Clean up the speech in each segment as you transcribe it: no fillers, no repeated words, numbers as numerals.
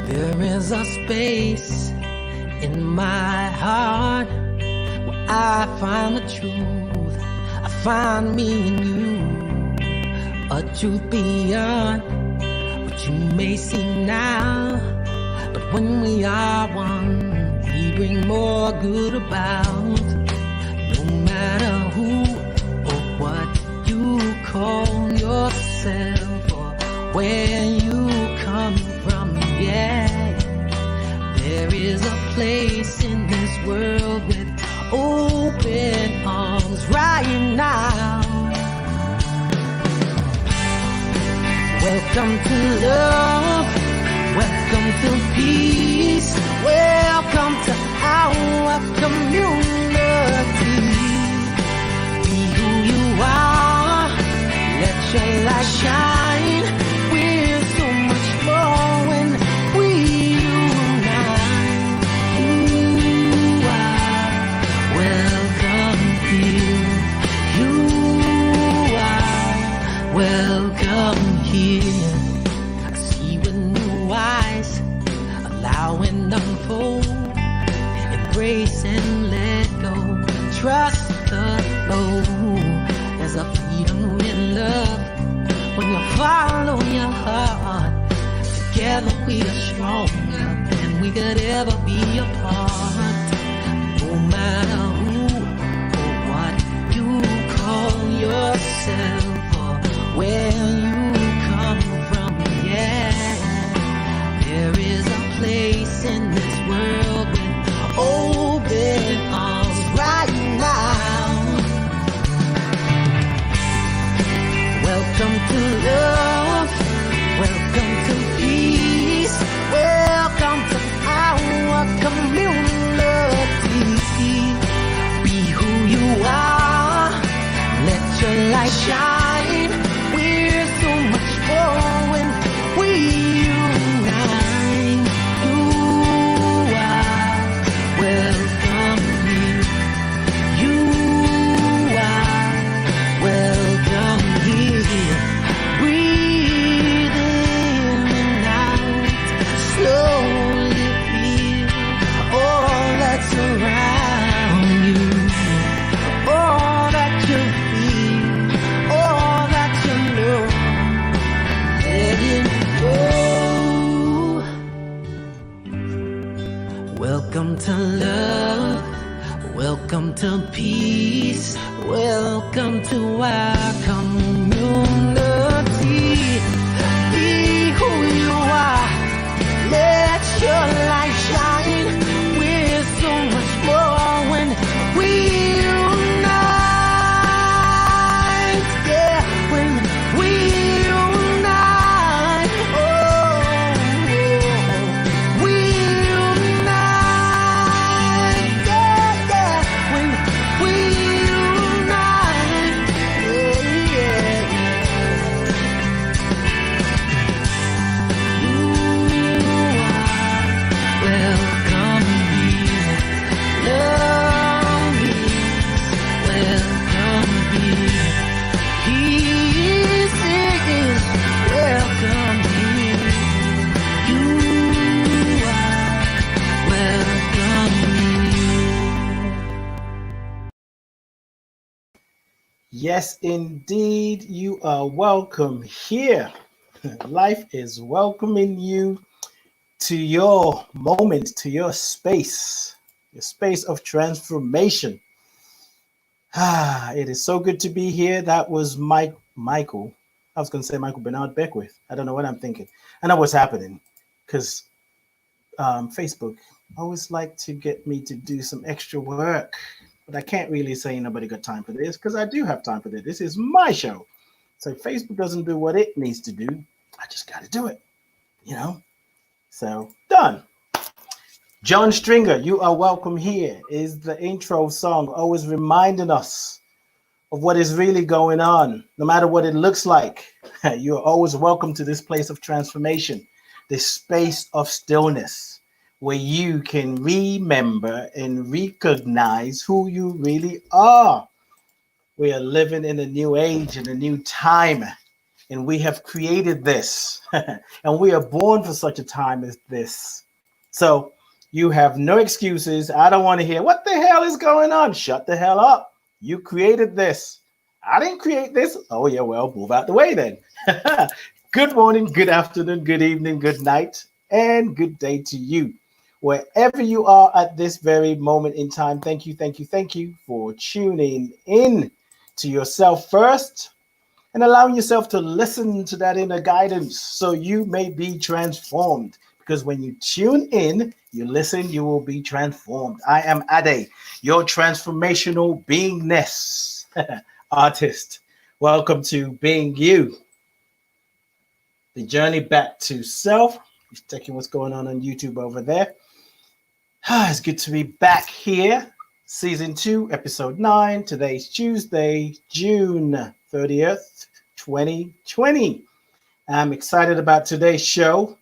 There is a space in my heart where I find the truth. I find me in you, a truth beyond what you may see now. But when we are one, we bring more good about. No matter who or what you call yourself or where you come from, yeah. There is a place in this world with open arms right now. Welcome to love, welcome to peace, welcome to our community. Be who you are, let your light shine. We're so much more when we unite. You are welcome here. You are welcome here. I see with new eyes, allow and unfold, embrace and let go, trust the flow. There's a freedom in love when you follow your heart. Together we are stronger than we could ever be apart. No matter who or what you call yourself or where you come from, yeah. There is a place in this world with open arms right now. Welcome to love, welcome to peace, welcome to our community. Be who you are, let your light shine. We're so much more when we unite. You are welcome here. You are welcome here. Breathe in and out, slowly feel all that's around you, all that you feel, all that you know. Let it go. Welcome to love, welcome to peace, welcome to our community. Be who you are, let your light shine. We're so much more when we unite. Yeah, when we unite. Oh, we unite. Yeah, yeah, when we unite. Yeah, yeah, welcome here. Love is welcome here. Peace is welcome here. You are welcome here. Yes, indeed, you are welcome here. Life is welcoming you to your moment, to your space of transformation. It is so good to be here. That was Michael. I was going to say Michael Bernard Beckwith. I don't know what I'm thinking. I know what's happening because Facebook always like to get me to do some extra work. But I can't really say nobody got time for this because I do have time for this. This is my show. So Facebook doesn't do what it needs to do. I just got to do it, you know? So done. John Stringer, you are welcome here is the intro song, always reminding us of what is really going on, no matter what it looks like. You're always welcome to this place of transformation, this space of stillness, where you can remember and recognize who you really are. We are living in a new age, in a new time. and we have created this, and we are born for such a time as this. So you have no excuses. I don't want to hear what the hell is going on. Shut the hell up. You created this. I didn't create this. Oh, yeah, well, move out the way then. Good morning, good afternoon, good evening, good night, and good day to you. Wherever you are at this very moment in time, thank you, thank you, thank you for tuning in to yourself first and allowing yourself to listen to that inner guidance so you may be transformed. Because when you tune in, you listen, you will be transformed. I am Ade, your transformational beingness artist. Welcome to Being You, the journey back to self. Just checking what's going on YouTube over there. It's good to be back here. Season 2, episode 9. Today's Tuesday, June 30th, 2020. I'm excited about today's show.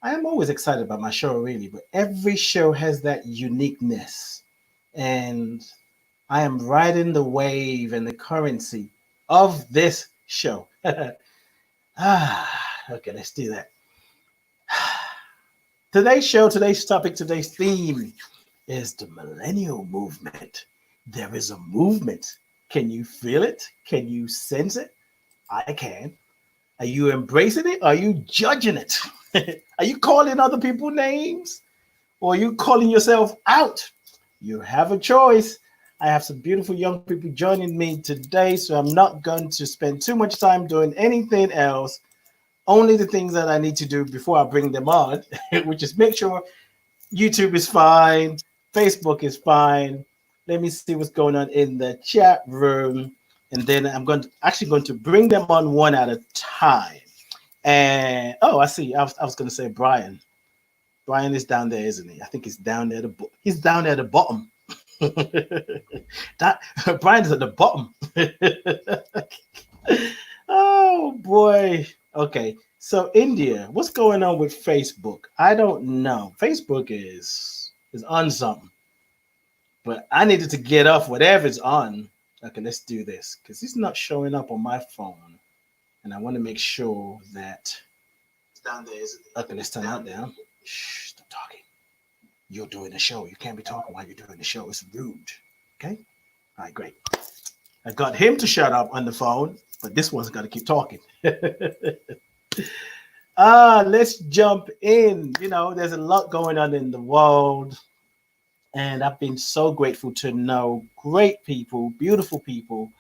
I am always excited about my show, really, but every show has that uniqueness. And I am riding the wave and the currency of this show. Okay, let's do that. Today's show, today's topic, today's theme is the millennial movement. There is a movement. Can you feel it? Can you sense it? I can. Are you embracing it? Are you judging it? Are you calling other people names? Or are you calling yourself out? You have a choice. I have some beautiful young people joining me today, so I'm not going to spend too much time doing anything else. Only the things that I need to do before I bring them on, which is make sure YouTube is fine, Facebook is fine. Let me see what's going on in the chat room. And then I'm actually going to bring them on one at a time. And I see. I was going to say Brian. Brian is down there, isn't he? I think he's down there. He's down there at the bottom. Brian's at the bottom. Oh boy. Okay. So India, what's going on with Facebook? I don't know. Facebook is on something. But I needed to get off whatever's on. Okay, let's do this because it's not showing up on my phone. And I want to make sure that it's down there. Okay, let's turn that down. Shh, stop talking. You're doing the show. You can't be talking while you're doing the show. It's rude. Okay? All right, great. I got him to shut up on the phone, but this one's got to keep talking. Let's jump in. You know, there's a lot going on in the world. And I've been so grateful to know great people, beautiful people,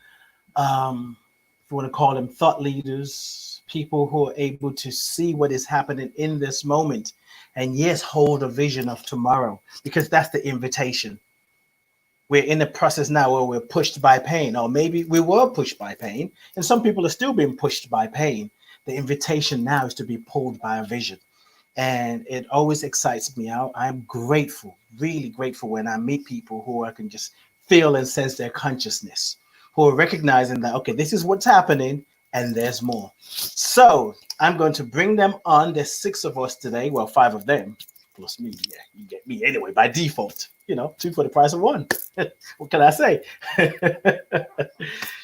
if you want to call them thought leaders, people who are able to see what is happening in this moment. And yes, hold a vision of tomorrow, because that's the invitation. We're in the process now where we're pushed by pain, or maybe we were pushed by pain, and some people are still being pushed by pain. The invitation now is to be pulled by a vision. And it always excites me out. I'm grateful, really grateful when I meet people who I can just feel and sense their consciousness, who are recognizing that, okay, this is what's happening and there's more. So I'm going to bring them on. There's 6 of us today. Well, 5 of them plus me. Yeah, you get me anyway by default. You know, 2 for the price of 1. What can I say?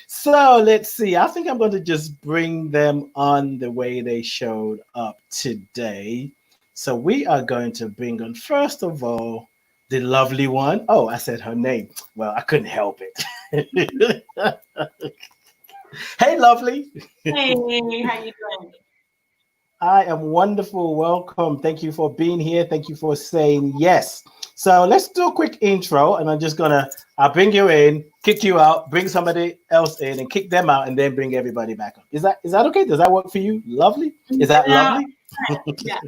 So let's see. I think I'm going to just bring them on the way they showed up today. So we are going to bring on, first of all, the lovely one. Oh, I said her name. Well, I couldn't help it. Hey, lovely. Hey, how you doing? I am wonderful. Welcome. Thank you for being here. Thank you for saying yes. So let's do a quick intro, and I'll bring you in, kick you out, bring somebody else in, and kick them out, and then bring everybody back up. Is that okay? Does that work for you? Lovely? Is that lovely? Yeah.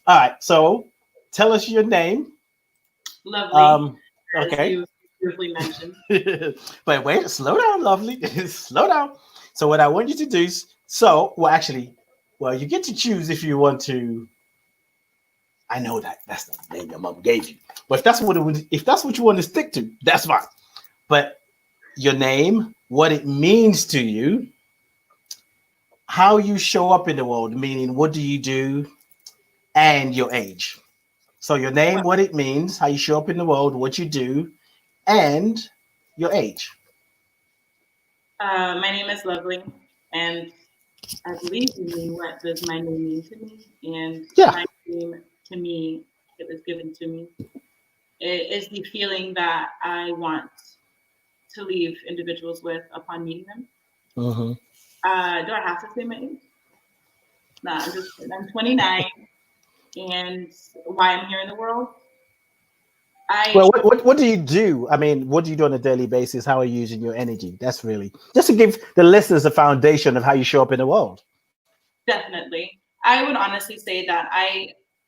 All right. So tell us your name. Lovely. Okay. As you beautifully mentioned. But wait, slow down, lovely. Slow down. So what I want you to do is, you get to choose if you want to. I know that's the name your mom gave you, but if that's what you want to stick to, that's fine. But your name, what it means to you, how you show up in the world, meaning what do you do, and your age. So your name, what it means, how you show up in the world, what you do, and your age. My name is Lovely, And I believe you mean what does my name mean to me? And Yeah. my name to me, it was given to me. It is the feeling that I want to leave individuals with upon meeting them. Mm-hmm. Do I have to say my age? No, I'm 29, and why I'm here in the world. Well, what do you do? I mean, what do you do on a daily basis? How are you using your energy? That's really just to give the listeners a foundation of how you show up in the world. Definitely. I would honestly say that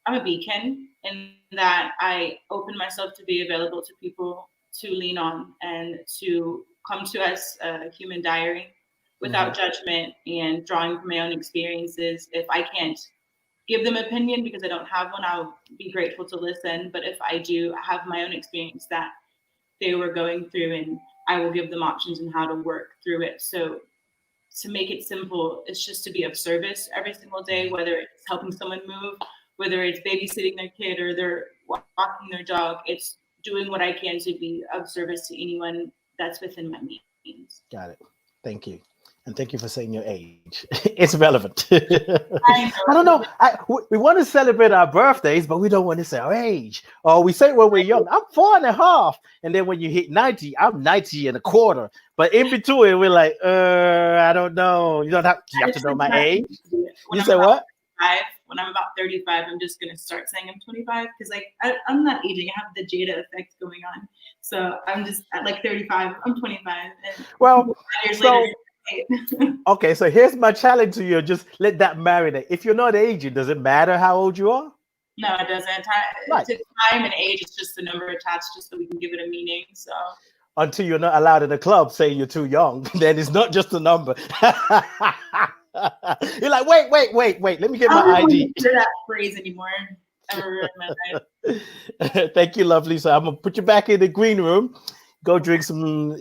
I'm a beacon in that I open myself to be available to people to lean on and to come to as a human diary without judgment and drawing from my own experiences. If I can't give them opinion because I don't have one, I'll be grateful to listen. But if I do have my own experience that they were going through, and I will give them options on how to work through it. So to make it simple, it's just to be of service every single day, whether it's helping someone move, whether it's babysitting their kid or they're walking their dog. It's doing what I can to be of service to anyone that's within my means. Got it. Thank you. And thank you for saying your age. It's relevant. I don't know. We want to celebrate our birthdays, but we don't want to say our age. Or we say when we're young, I'm 4.5. And then when you hit 90, I'm 90 and a quarter. But in between, we're like, I don't know. You have to know my age. You say what? When I'm about 35, I'm just going to start saying I'm 25 because I'm not aging. I have the Jada effect going on. So I'm just at 35, I'm 25. And well, 5 years later, okay, so here's my challenge to you. Just let that marinate. If you're not aging, does it matter how old you are? No, it doesn't. Right. Time and age is just a number attached just so we can give it a meaning. So until you're not allowed in the club saying you're too young, then it's not just a number. You're like, wait. Let me get my ID. I don't hear that phrase anymore. Ever in my life. Thank you, lovely. So I'm gonna put you back in the green room. Go drink some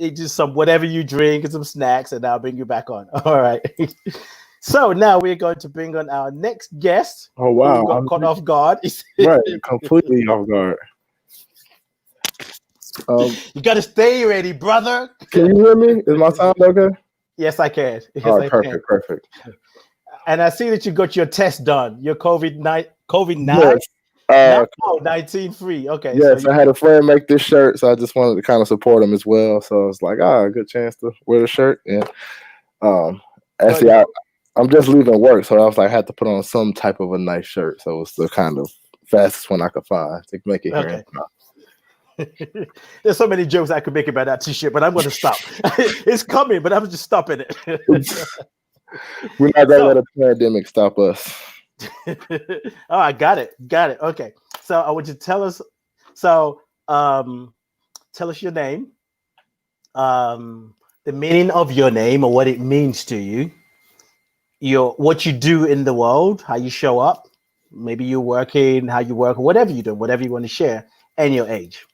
whatever you drink and some snacks, and I'll bring you back on. All right. So now we're going to bring on our next guest. Oh wow! Who got caught off guard. Right, completely off guard. You got to stay ready, brother. Can you hear me? Is my sound okay? Yes, I can. Yes, all right, perfect. And I see that you got your test done. Your COVID-9. Yes. 19 free. Okay. Yes, so I had a friend make this shirt, so I just wanted to kind of support him as well. So I was like, a good chance to wear the shirt. And actually, I'm just leaving work, so I was like, I had to put on some type of a nice shirt. So it's the kind of fastest one I could find to make it here. Okay. There's so many jokes I could make about that t-shirt, but I'm going to stop. It's coming, but I'm just stopping it. We're not going to let a pandemic stop us. Oh, I got it. Okay. So I want you to tell us. So tell us your name, the meaning of your name or what it means to you, what you do in the world, how you show up, maybe you're working, how you work, whatever you do, whatever you want to share, and your age.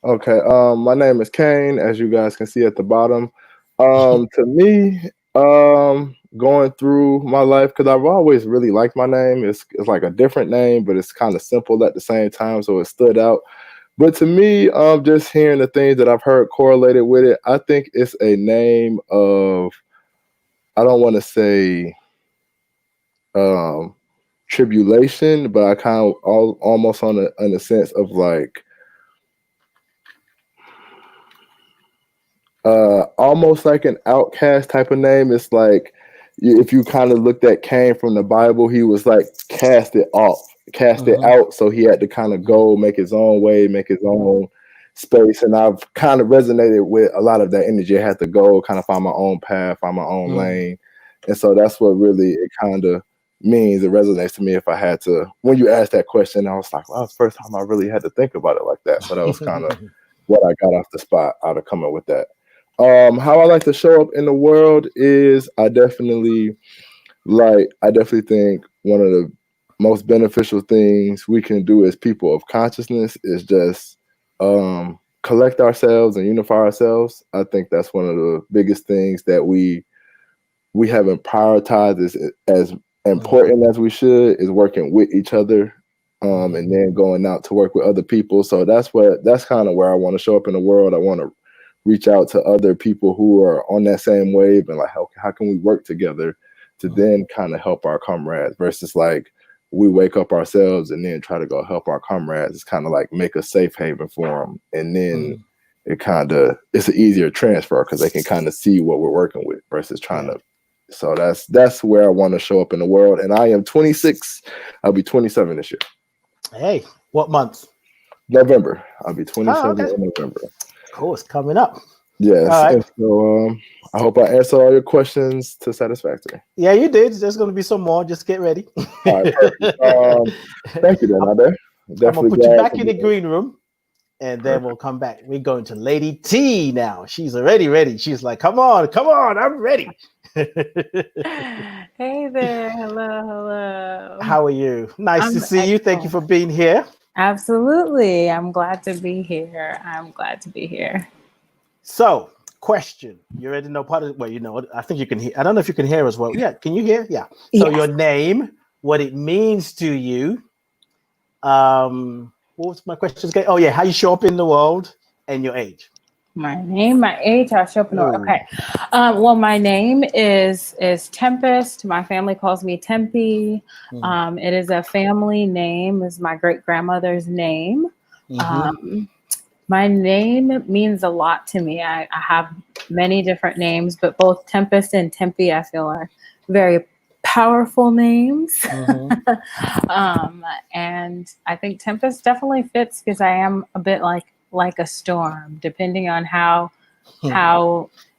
Okay. My name is Kane, as you guys can see at the bottom. To me, going through my life, because I've always really liked my name. It's like a different name, but it's kind of simple at the same time, so it stood out. But to me, just hearing the things that I've heard correlated with it, I think it's a name of, I don't want to say tribulation, but I kind of almost on a sense of like almost like an outcast type of name. It's like, if you kind of looked at Cain from the Bible, he was like cast it out. So he had to kind of go make his own way, make his own space. And I've kind of resonated with a lot of that energy. I had to go kind of find my own path, find my own lane. And so that's what really it kind of means. It resonates to me. If I had to, when you asked that question, I was like, well, that's the first time I really had to think about it like that. So that was kind of what I got off the spot out of coming with that. How I like to show up in the world is I definitely think one of the most beneficial things we can do as people of consciousness is just collect ourselves and unify ourselves. I think that's one of the biggest things that we haven't prioritized as important as we should, is working with each other and then going out to work with other people. So that's kind of where I want to show up in the world. I want to reach out to other people who are on that same wave and like how can we work together to then kind of help our comrades versus like we wake up ourselves and then try to go help our comrades. It's kind of like make a safe haven for them, and then it's an easier transfer because they can kind of see what we're working with versus trying to. So that's where I want to show up in the world. And I am 26. I'll be 27 this year. Hey, what month? November. I'll be 27 in November. Cool, it's coming up. Yes. All right. And so I hope I answered all your questions to satisfactory. Yeah, you did. There's going to be some more. Just get ready. All right, thank you, then, Ade. I'm going to put you back in the green room, and then we'll come back. We're going to Lady T now. She's already ready. She's like, come on, I'm ready. Hey there. Hello. How are you? Nice to see you. Thank you for being here. Absolutely. I'm glad to be here. So, question. You already know part of, well, you know, I think you can hear. I don't know if you can hear as well. Yeah. Can you hear? Yeah. So your name, what it means to you. What was my question again? Oh yeah. How you show up in the world and your age. My name, my age, how I show up in the world. Okay. Well, my name is Tempest. My family calls me Tempe. It is a family name. It's my great grandmother's name. My name means a lot to me. I have many different names, but both Tempest and Tempe, I feel, are very powerful names. And I think Tempest definitely fits because I am a bit like a storm, depending on how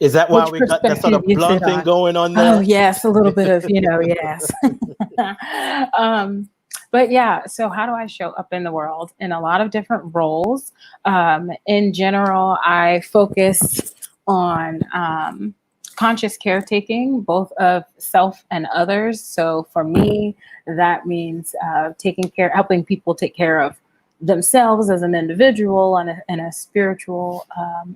is that why we got that sort of blunt thing going on there? Oh yes, a little bit of yes. But yeah, so how do I show up in the world? In a lot of different roles. In general, I focus on conscious caretaking, both of self and others. So for me, that means helping people take care of themselves as an individual in a spiritual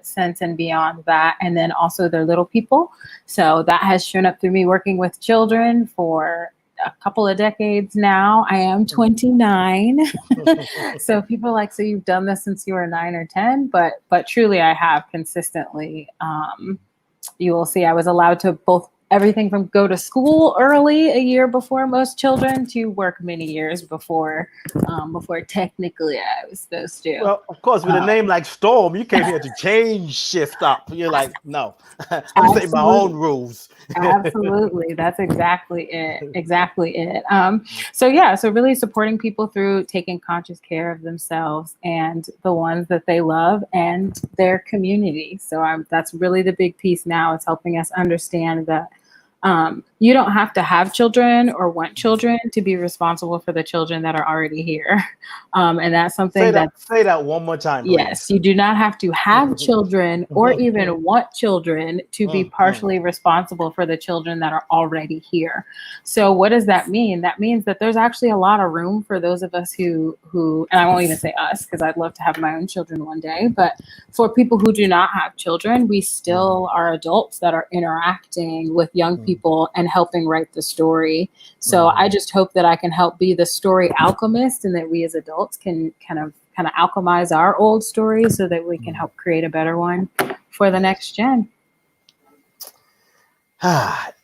sense and beyond that, and then also their little people. So that has shown up through me working with children for a couple of decades now. I am 29. So people are like, so you've done this since you were 9 or 10, but truly I have consistently. You will see I was allowed to both everything from go to school early a year before most children to work many years before technically I was supposed to. Well, of course, with a name like Storm, you came here to change shift up. You're like, no, I'm setting my own rules. Absolutely. That's exactly it. So really supporting people through taking conscious care of themselves and the ones that they love and their community. So that's really the big piece now. It's helping us understand that you don't have to have children or want children to be responsible for the children that are already here. And that's something say that one more time. Please. Yes, you do not have to have children or even want children to be partially responsible for the children that are already here. So what does that mean? That means that there's actually a lot of room for those of us who, and I won't even say us because I'd love to have my own children one day, but for people who do not have children, we still are adults that are interacting with young people and helping write the story. So I just hope that I can help be the story alchemist and that we as adults can kind of alchemize our old stories so that we can help create a better one for the next gen.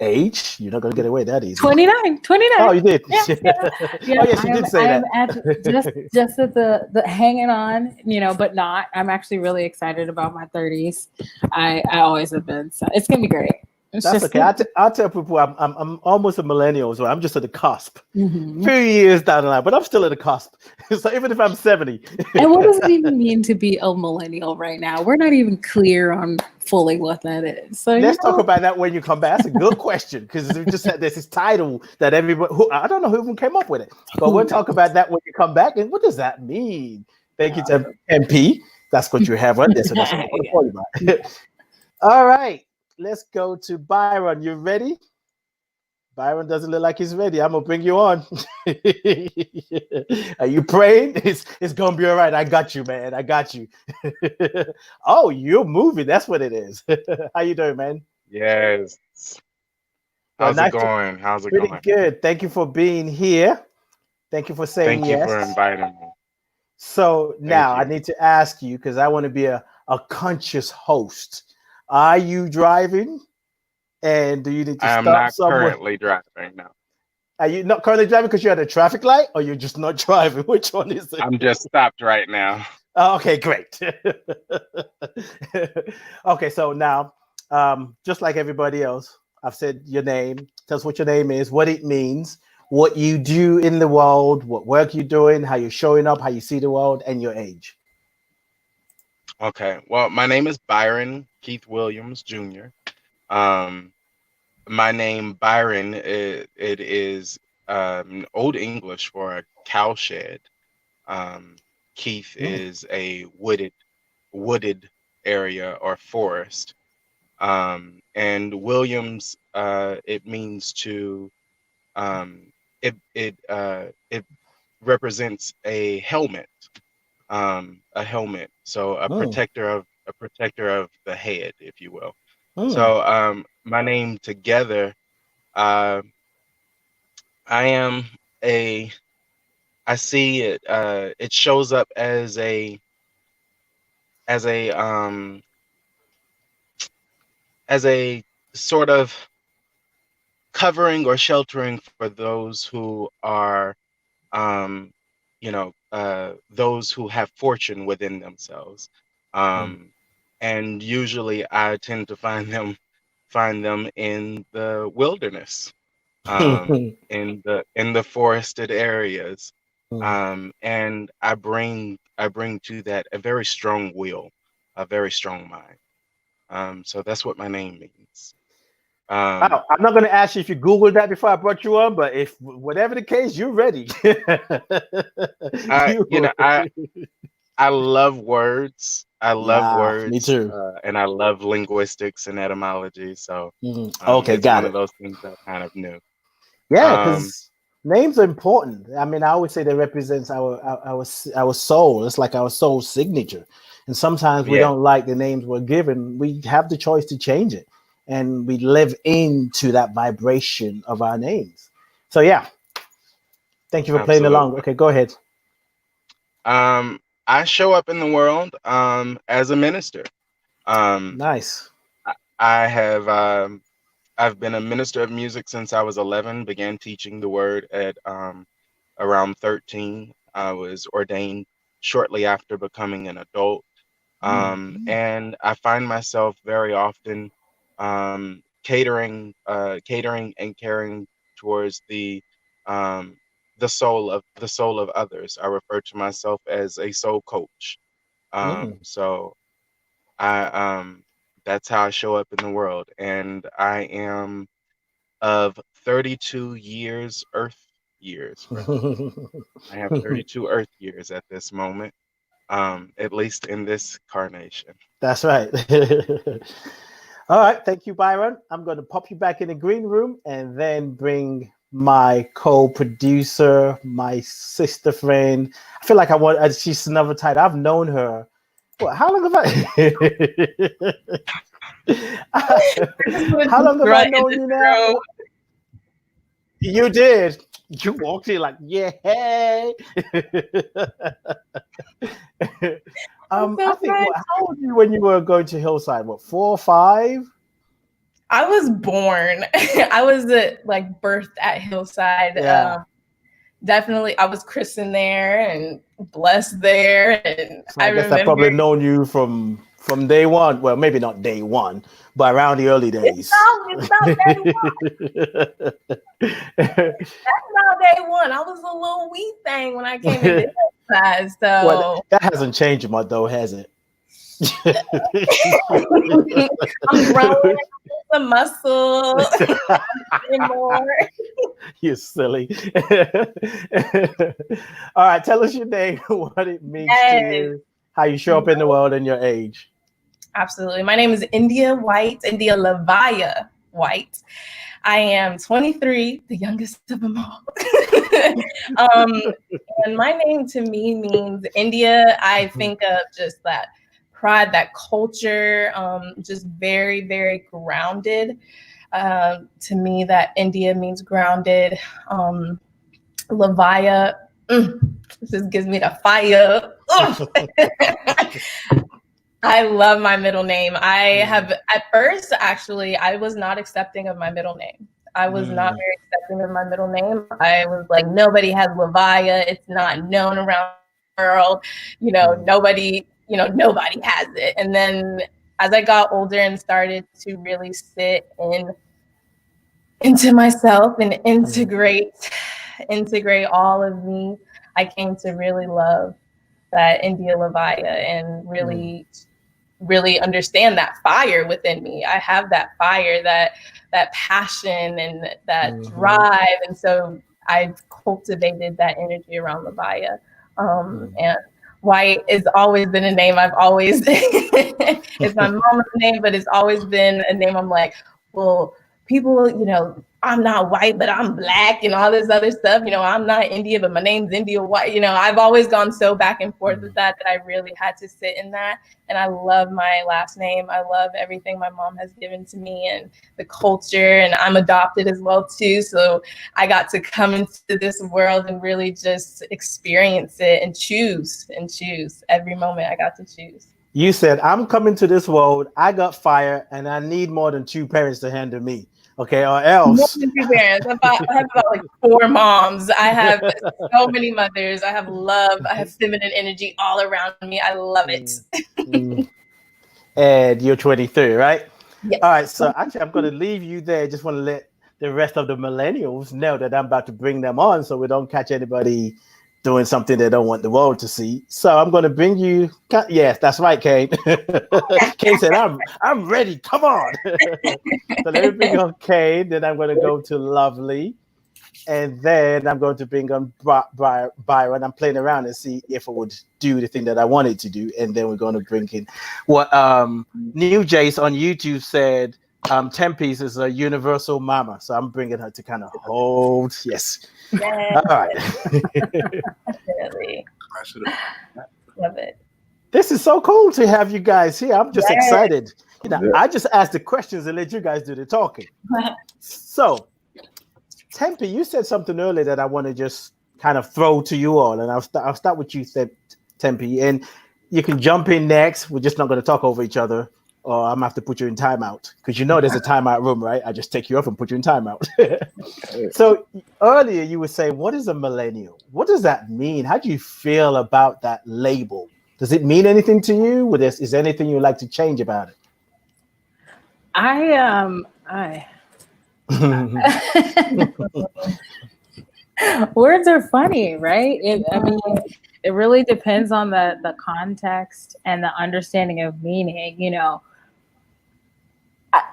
Age? You're not going to get away that easy. 29. Oh, you did? Yeah. Oh, yes, you did say that. Just at the hanging on, but not. I'm actually really excited about my 30s. I always have been. So it's going to be great. That's okay. I'll tell people I'm almost a millennial, so I'm just at the cusp. Mm-hmm. 3 years down the line, but I'm still at the cusp. So even if I'm 70. And what does it even mean to be a millennial right now? We're not even clear on fully what that is. So let's talk about that when you come back. That's a good question because we just had this title that everybody I don't know who even came up with it, but we'll talk about that when you come back. And what does that mean? Thank you to MP. That's what you have right there. So that's what I'm talking about. All right. Let's go to Byron. You ready? Byron doesn't look like he's ready. I'm gonna bring you on. Are you praying? It's gonna be all right. I got you, man. I got you. Oh, you're moving. That's what it is. How you doing, man? Yes. How's it going? How's it going? Pretty good. Thank you for being here. Thank you for saying yes. Thank you for inviting me. So now I need to ask you because I want to be a a conscious host. Are you driving? And do you need to I am stop not somewhere? currently driving now. Are you not currently driving because you're at a traffic light, or you're just not driving? Which one is it? I'm just stopped right now. Oh, okay, great. Okay, so now, just like everybody else, I've said your name. Tell us what your name is, what it means, what you do in the world, what work you're doing, how you're showing up, how you see the world, and your age. Okay. Well, my name is Byron Keith Williams Jr. Um, my name Byron, it is Old English for a cowshed. Keith is a wooded area or forest. And Williams, it means to it represents a helmet. So a protector of the head, if you will. So my name together, I am I see it it shows up as a sort of covering or sheltering for those who are those who have fortune within themselves. And usually I tend to find them in the wilderness, in the forested areas. And I bring to that a very strong will, a very strong mind. So that's what my name means. I'm not going to ask you if you Googled that before I brought you on, but if whatever the case, you're ready. I love words. I love words. Me too. And I love linguistics and etymology. So okay, it's got one it. of those things that I kind of knew. Yeah, because names are important. I mean, I always say they represent our soul. It's like our soul signature. And sometimes we don't like the names we're given. We have the choice to change it. And we live into that vibration of our names. So yeah. Thank you for playing along. Okay, go ahead. I show up in the world as a minister. Nice. I've been a minister of music since I was 11, began teaching the word at around 13. I was ordained shortly after becoming an adult. And I find myself very often catering and caring towards the soul of others. I refer to myself as a soul coach. So I that's how I show up in the world, and I am of 32 years, Earth years. I have 32 Earth years at this moment. At least in this carnation. That's right. All right. Thank you, Byron. I'm going to pop you back in the green room and then bring my co-producer, my sister friend. I feel like she's another title. I've known her. What, how long have I known you now? You did. You walked in like, yeah. Hey. I think how old were you when you were going to Hillside? What, 4 or 5? I was born. I was birthed at Hillside. Yeah. Definitely, I was christened there and blessed there. And so I guess I've probably known you from day one. Well, maybe not day one, but around the early days. It's not day one. That's not day one. I was a little wee thing when I came into Hillside. So well, that hasn't changed much, though, has it? I'm growing the muscle anymore. You're silly. All right, tell us your name, what it means to you, how you show up in the world, and your age. Absolutely. My name is India Lavaya White. I am 23, the youngest of them all. And my name to me means India. I think of just that pride, that culture, just very, very grounded. To me, that India means grounded. Lavaya, this just gives me the fire. I love my middle name. I have, at first, actually, I was not accepting of my middle name. I was not very accepting of my middle name. I was like, nobody has Lavaya. It's not known around the world. Nobody has it. And then as I got older and started to really sit into myself and integrate all of me, I came to really love that India Lavaya and really understand that fire within me. I have that fire, that passion and that drive. And so I've cultivated that energy around Lavaya. And White has always been a name I've always, it's my mom's name, but it's always been a name I'm like, well, people, I'm not white, but I'm black and all this other stuff. I'm not India, but my name's India White. I've always gone so back and forth with that I really had to sit in that. And I love my last name. I love everything my mom has given to me and the culture, and I'm adopted as well too. So I got to come into this world and really just experience it and choose every moment I got to choose. You said, I'm coming to this world, I got fire, and I need more than 2 parents to handle me. Okay, or else. More than 2 parents. I have about like 4 moms. I have so many mothers. I have love. I have feminine energy all around me. I love it. And you're 23, right? Yes. All right, so actually I'm going to leave you there. Just want to let the rest of the millennials know that I'm about to bring them on so we don't catch anybody doing something they don't want the world to see. So I'm going to bring you. Yes, that's right, Kane. Kane said, I'm ready. Come on. So let me bring on Kane. Then I'm going to go to Lovely. And then I'm going to bring on Byron. I'm playing around and see if it would do the thing that I wanted to do. And then we're going to bring in what New Jace on YouTube said. 10 Piece is a universal mama. So I'm bringing her to kind of hold. Yes. All right. Definitely. Love it. This is so cool to have you guys here. I'm just excited. I just asked the questions and let you guys do the talking. So, Tempe, you said something earlier that I want to just kind of throw to you all, and I'll start with you, Tempe, and you can jump in next. We're just not going to talk over each other, or I'm gonna have to put you in timeout because there's a timeout room, right? I just take you off and put you in timeout. So earlier you were saying, what is a millennial? What does that mean? How do you feel about that label? Does it mean anything to you? Is there anything you'd like to change about it? Words are funny, right? It really depends on the context and the understanding of meaning.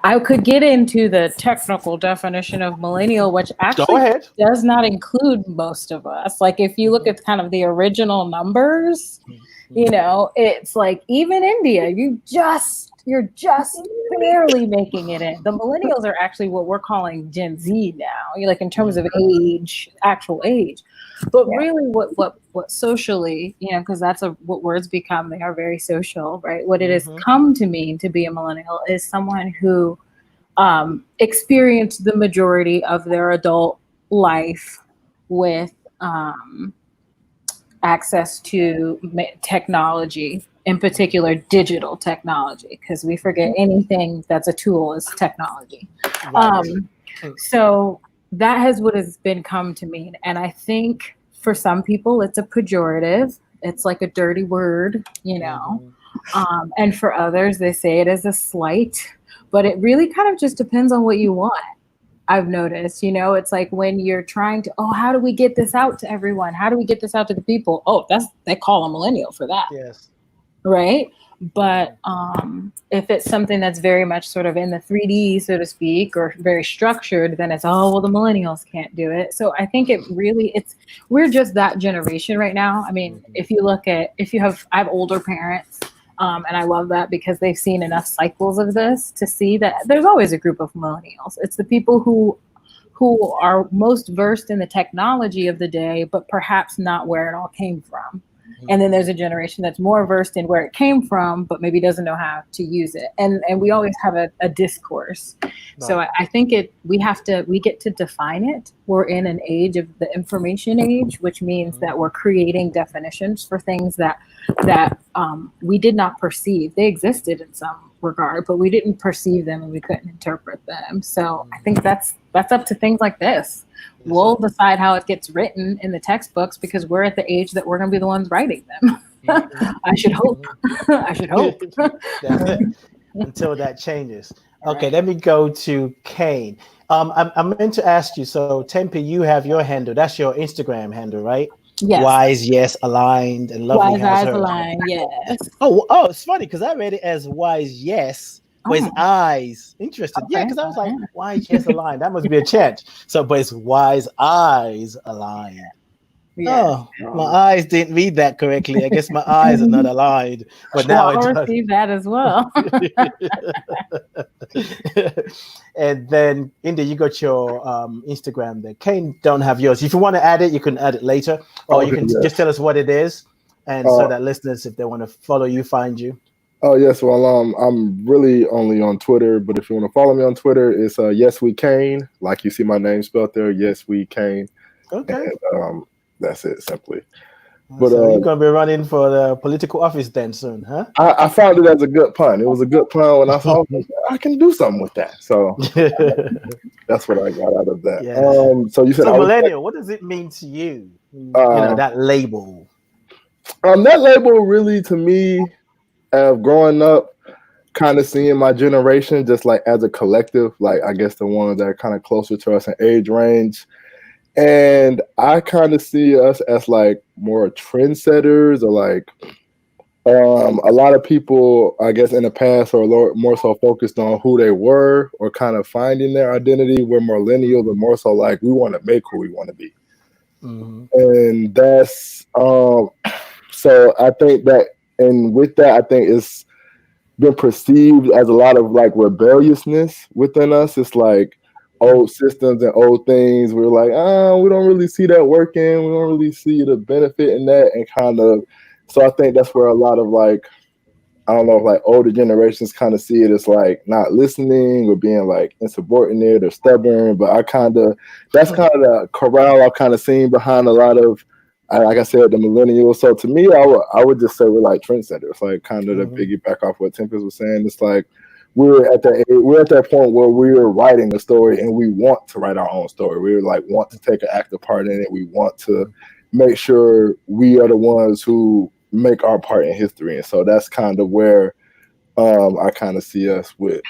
I could get into the technical definition of millennial, which actually does not include most of us. Like if you look at kind of the original numbers, it's like even India, you're just barely making it in. The millennials are actually what we're calling Gen Z now, like in terms of age, actual age. But really what socially, because that's what words become. They are very social, right? What it has come to mean to be a millennial is someone who experienced the majority of their adult life with access to technology, in particular digital technology, because we forget anything that's a tool is technology. So that is what has been come to mean. And I think for some people it's a pejorative. It's like a dirty word, and for others they say it as a slight, but it really kind of just depends on what you want. I've noticed, it's like when you're trying to, how do we get this out to everyone? How do we get this out to the people? They call a millennial for that. Yes. Right. But if it's something that's very much sort of in the 3D, so to speak, or very structured, then it's, the millennials can't do it. So I think we're just that generation right now. I mean, if you look at, I have older parents, and I love that because they've seen enough cycles of this to see that there's always a group of millennials. It's the people who are most versed in the technology of the day, but perhaps not where it all came from. And then there's a generation that's more versed in where it came from, but maybe doesn't know how to use it. And we always have a discourse. Right. So I think we get to define it. We're in an age of the information age, which means that we're creating definitions for things that we did not perceive. They existed in some regard, but we didn't perceive them and we couldn't interpret them. So I think that's up to things like this. We'll decide how it gets written in the textbooks because we're at the age that we're going to be the ones writing them. I should hope. I should hope. Until that changes. Okay, let me go to Kane. I'm meant to ask you. So, Tempe, you have your handle. That's your Instagram handle, right? Yes. Wise, yes, aligned, and lovely. Wise eyes aligned, yes. Oh, it's funny because I read it as wise, yes. With eyes. Interesting. Okay. Yeah, because I was like, wise, yes, aligned. That must be a chant. So, but it's wise eyes aligned. Yeah. Oh, my eyes didn't read that correctly. I guess my eyes are not aligned. But now I'll receive that as well. And then, India, you got your Instagram there. Kane don't have yours. If you want to add it, you can add it later. Or you can just tell us what it is. And so that listeners, if they want to follow you, find you. Oh, yes. Well, I'm really only on Twitter, but if you want to follow me on Twitter, it's Yes We Kane. Like you see my name spelled there, Yes We Kane. Okay. And, that's it, simply. But so you're going to be running for the political office then soon, huh? I found it as a good pun. It was a good pun when I saw it. I can do something with that. So that's what I got out of that. Yes. So you said Millennial, what does it mean to you? That label. That label really, to me, growing up, kind of seeing my generation just like as a collective, like I guess the ones that are kind of closer to us in age range. And I kind of see us as like more trendsetters or like a lot of people, I guess, in the past are more so focused on who they were or kind of finding their identity. We're millennials, but more so like we want to make who we want to be. Mm-hmm. And that's so I think that, and with that, I think it's been perceived as a lot of like rebelliousness within us. It's like old systems and old things. We're like, we don't really see that working. We don't really see the benefit in that. And kind of, so I think that's where a lot of like, I don't know, like older generations kind of see it as like not listening or being like insubordinate or stubborn. But that's kind of the corral I've kind of seen behind a lot of, like I said, the millennials. So to me, I would just say we're like trendsetters, like kind of to piggyback off what Tempest was saying. It's like, we're at that point where we're writing a story and we want to write our own story. We like want to take an active part in it. We want to make sure we are the ones who make our part in history. And so that's kind of where I kind of see us with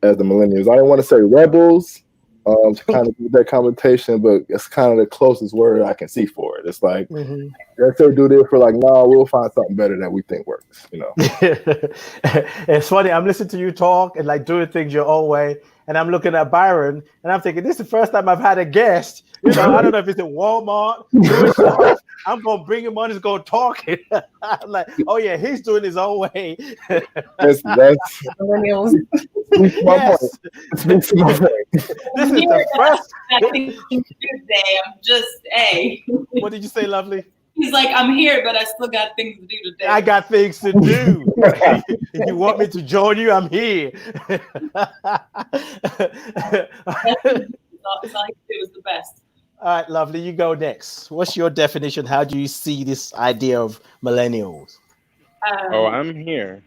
as the millennials. I don't want to say rebels to kind of get that connotation, but it's kind of the closest word I can see for it. It's like, let's say do this for like, no, we'll find something better that we think works, It's funny. I'm listening to you talk and like doing things your own way. And I'm looking at Byron and I'm thinking, this is the first time I've had a guest. I don't know if it's in Walmart. I'm going to bring him on. He's going to talk. I'm like, oh yeah, he's doing his own way. That's millennials. Yes. This is the first. I'm just, hey. What did you say, Lovely? He's like, I'm here, but I still got things to do today. I got things to do. If you want me to join you, I'm here. It was the best. All right, Lovely, you go next. What's your definition? How do you see this idea of millennials? I'm here.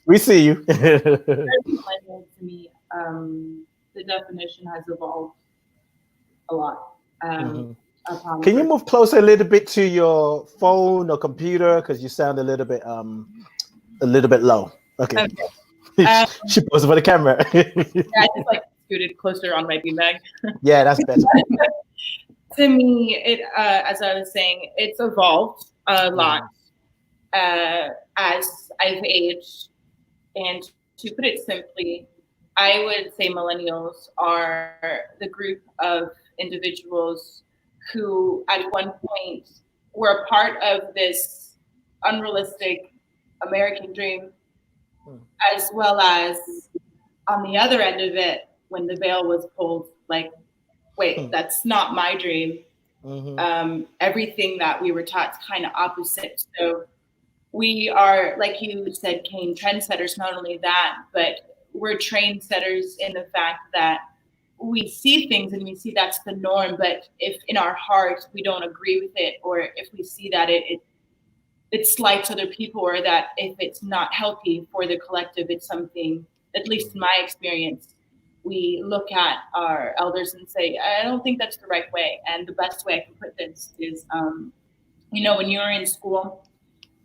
We see you. To me, the definition has evolved a lot. Can you move closer a little bit to your phone or computer because you sound a little bit low? Okay. She posed for the camera. I just like scooted closer on my beanbag. Yeah, that's better. To me, it as I was saying, it's evolved a lot as I've aged. And to put it simply, I would say millennials are the group of individuals who at one point were a part of this unrealistic American dream, as well as on the other end of it, when the veil was pulled, like, wait, that's not my dream. Everything that we were taught is kind of opposite. So we are, like you said, Kane, trendsetters. Not only that, but we're train setters in the fact that we see things and we see that's the norm. But if in our heart we don't agree with it, or if we see that it slights other people, or that if it's not healthy for the collective, it's something, at least in my experience, we look at our elders and say, I don't think that's the right way. And the best way I can put this is, when you're in school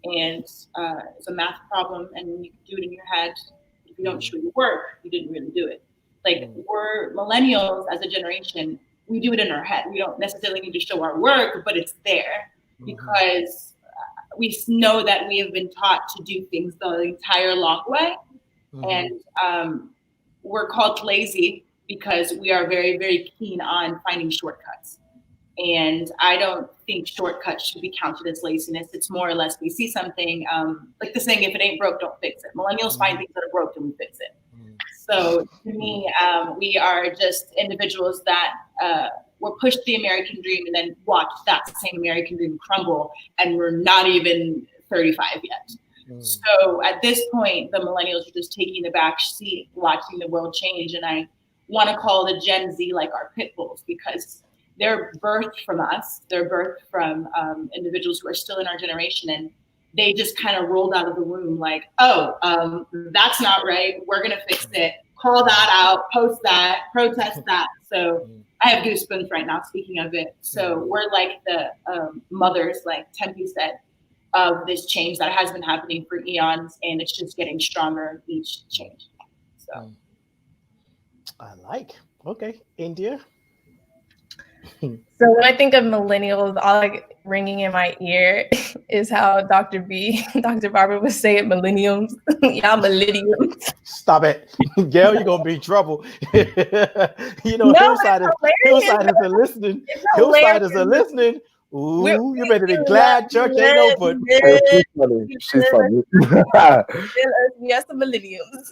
and it's a math problem and you do it in your head, if you don't show your work, you didn't really do it. Like, we're millennials as a generation, we do it in our head. We don't necessarily need to show our work, but it's there because we know that we have been taught to do things the entire long way. And we're called lazy because we are very, very keen on finding shortcuts. And I don't think shortcuts should be counted as laziness. It's more or less, we see something, like the saying, if it ain't broke, don't fix it. Millennials find things that are broke and we fix it. So to me, we are just individuals that were pushed the American dream and then watched that same American dream crumble, and we're not even 35 yet. So at this point, the millennials are just taking the back seat, watching the world change. And I want to call the Gen Z like our pit bulls, because they're birthed from us. They're birthed from individuals who are still in our generation. And they just kind of rolled out of the womb like, that's not right. We're going to fix it. Call that out, post that, protest that. So I have goosebumps right now speaking of it. So we're like the mothers, like Tempe said, of this change that has been happening for eons, and it's just getting stronger each change. So I like. Okay, India. So when I think of millennials, all like ringing in my ear is how Dr. Barbara would say it, millenniums. Y'all millenniums. Stop it. Gail, you're gonna be in trouble. Hillsiders are listening. Hillsiders are listening. Ooh, you better be glad church ain't open. She's funny. Yes, the millenniums.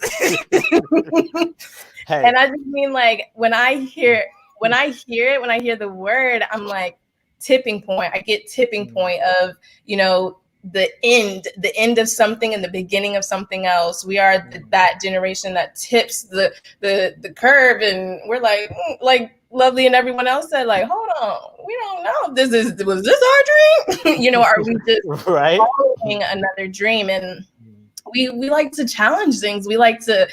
Hey. And I just mean, like, when I hear the word, I'm like, tipping point. I get tipping point of, the end of something and the beginning of something else. We are that generation that tips the curve, and we're like Lovely and everyone else said, like, hold on, we don't know. Was this our dream? Are we just following another dream? And we like to challenge things. We like to,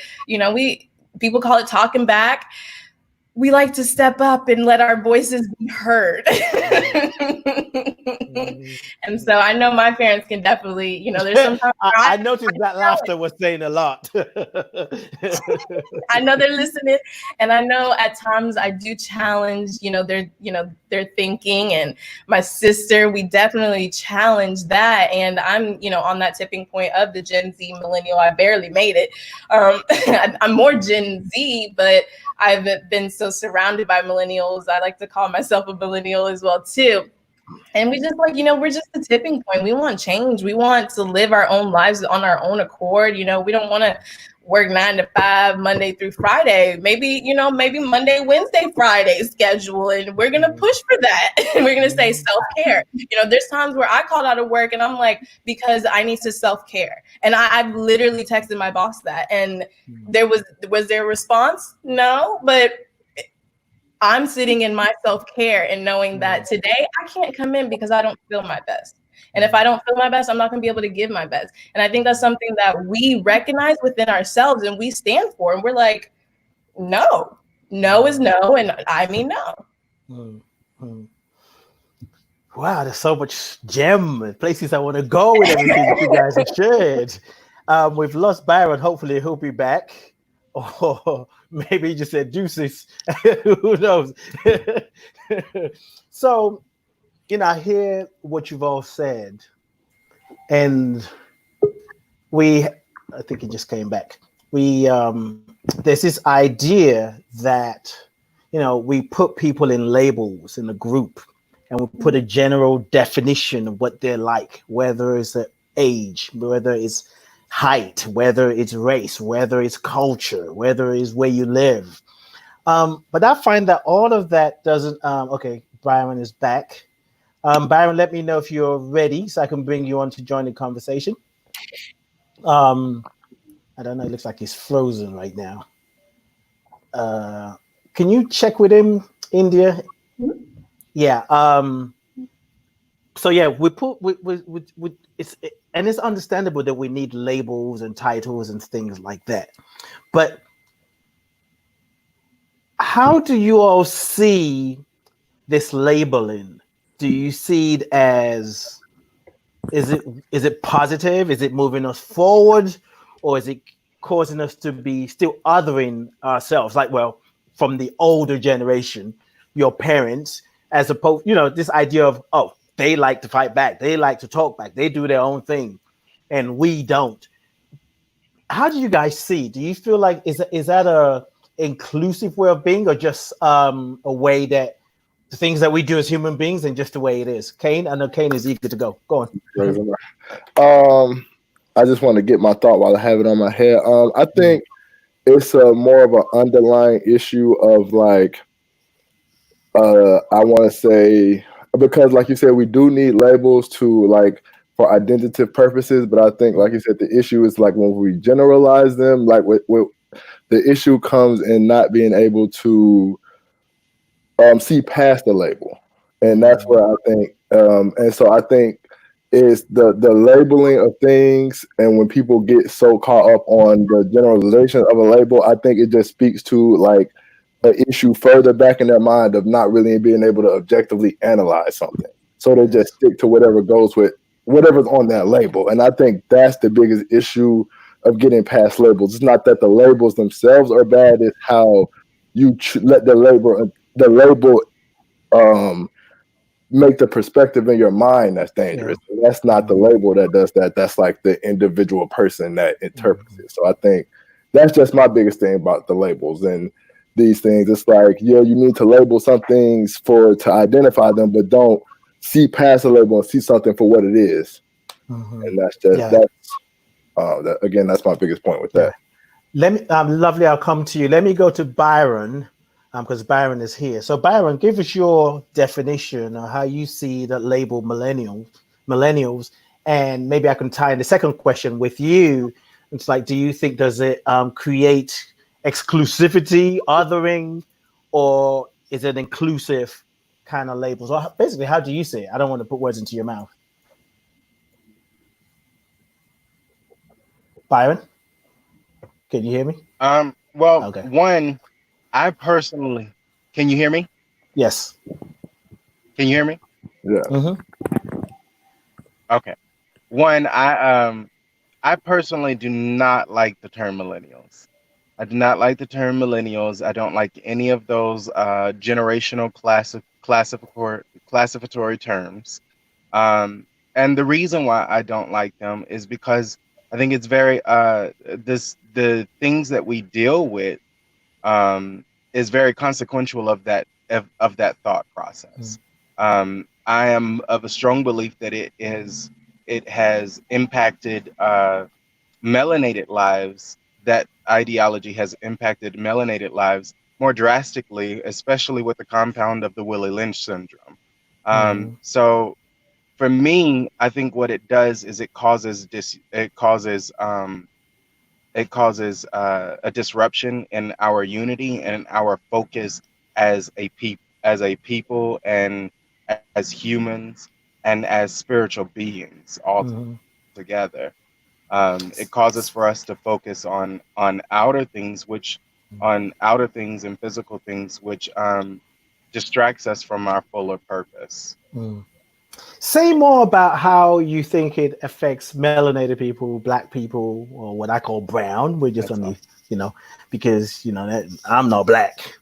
people call it talking back. We like to step up and let our voices be heard. And so I know my parents can definitely, there's sometimes I noticed that laughter was saying a lot. I know they're listening, and I know at times I do challenge, their thinking. And my sister, we definitely challenge that. And I'm, on that tipping point of the Gen Z millennial. I barely made it. I'm more Gen Z, but I've been so surrounded by millennials. I like to call myself a millennial as well too. And we just we're just a tipping point. We want change. We want to live our own lives on our own accord. We don't want to work 9 to 5, Monday through Friday. Maybe Monday, Wednesday, Friday schedule. And we're going to push for that. And we're going to say self-care. There's times where I called out of work and I'm like, because I need to self-care. And I've literally texted my boss that. And was there a response? No, but I'm sitting in my self-care and knowing that today I can't come in because I don't feel my best. And if I don't feel my best, I'm not going to be able to give my best. And I think that's something that we recognize within ourselves and we stand for. And we're like, no is no. And I mean, no. Wow, there's so much gem and places I want to go with everything that you guys have shared. We've lost Byron. Hopefully he'll be back. Or maybe he just said deuces. Who knows? So, I hear what you've all said. And I think he just came back. There's this idea that, we put people in labels in a group and we put a general definition of what they're like, whether it's age, whether it's height, whether it's race, whether it's culture, whether it's where you live. But I find that all of that doesn't, okay, Byron is back. Byron, let me know if you're ready so I can bring you on to join the conversation. I don't know. It looks like he's frozen right now. Can you check with him, India? Yeah. So yeah, and it's understandable that we need labels and titles and things like that. But how do you all see this labeling? Do you see it as is it positive? Is it moving us forward, or is it causing us to be still othering ourselves? Like, well, from the older generation, your parents, as opposed, this idea of, oh, they like to fight back, they like to talk back, they do their own thing, and we don't. How do you guys see? Do you feel like is that a inclusive way of being, or just a way that the things that we do as human beings and just the way it is? Kane, I know Kane is eager to go. Go on. I just want to get my thought while I have it on my head. I think it's more of an underlying issue of like, I want to say, because like you said, we do need labels to like for identitative purposes, but I think like you said, the issue is like when we generalize them, like what the issue comes in not being able to see past the label. And that's where I think, and so I think it's the labeling of things, and when people get so caught up on the generalization of a label, I think it just speaks to like an issue further back in their mind of not really being able to objectively analyze something. So they just stick to whatever goes with whatever's on that label. And I think that's the biggest issue of getting past labels. It's not that the labels themselves are bad, it's how you let the label make the perspective in your mind that's dangerous. Yeah. That's not the label that does that. That's like the individual person that interprets it. So I think that's just my biggest thing about the labels and these things. It's like, yeah, you need to label some things to identify them, but don't see past the label and see something for what it is. And that's just again, that's my biggest point with that. Let me, lovely. I'll come to you. Let me go to Byron. Because Byron is here. So Byron, give us your definition of how you see the label millennials, and maybe I can tie in the second question with you. It's like, do you think does it create exclusivity, othering, or is it inclusive kind of labels? Or basically, how do you see it? I don't want to put words into your mouth. Byron, can you hear me? Well, okay. One, I personally, can you hear me? Yes. Can you hear me? Yeah. Mm-hmm. Okay. One, I personally do not like the term millennials. I do not like the term millennials. I don't like any of those generational classificatory terms. And the reason why I don't like them is because I think it's very the things that we deal with is very consequential of that thought process. I am of a strong belief that it has impacted melanated lives. That ideology has impacted melanated lives more drastically, especially with the compound of the Willie Lynch syndrome. So for me, I think what it does is it causes a disruption in our unity and our focus as a people and as humans and as spiritual beings all together. It causes for us to focus on outer things and physical things, which distracts us from our fuller purpose. Say more about how you think it affects melanated people, black people, or what I call brown. We're just because I'm not black.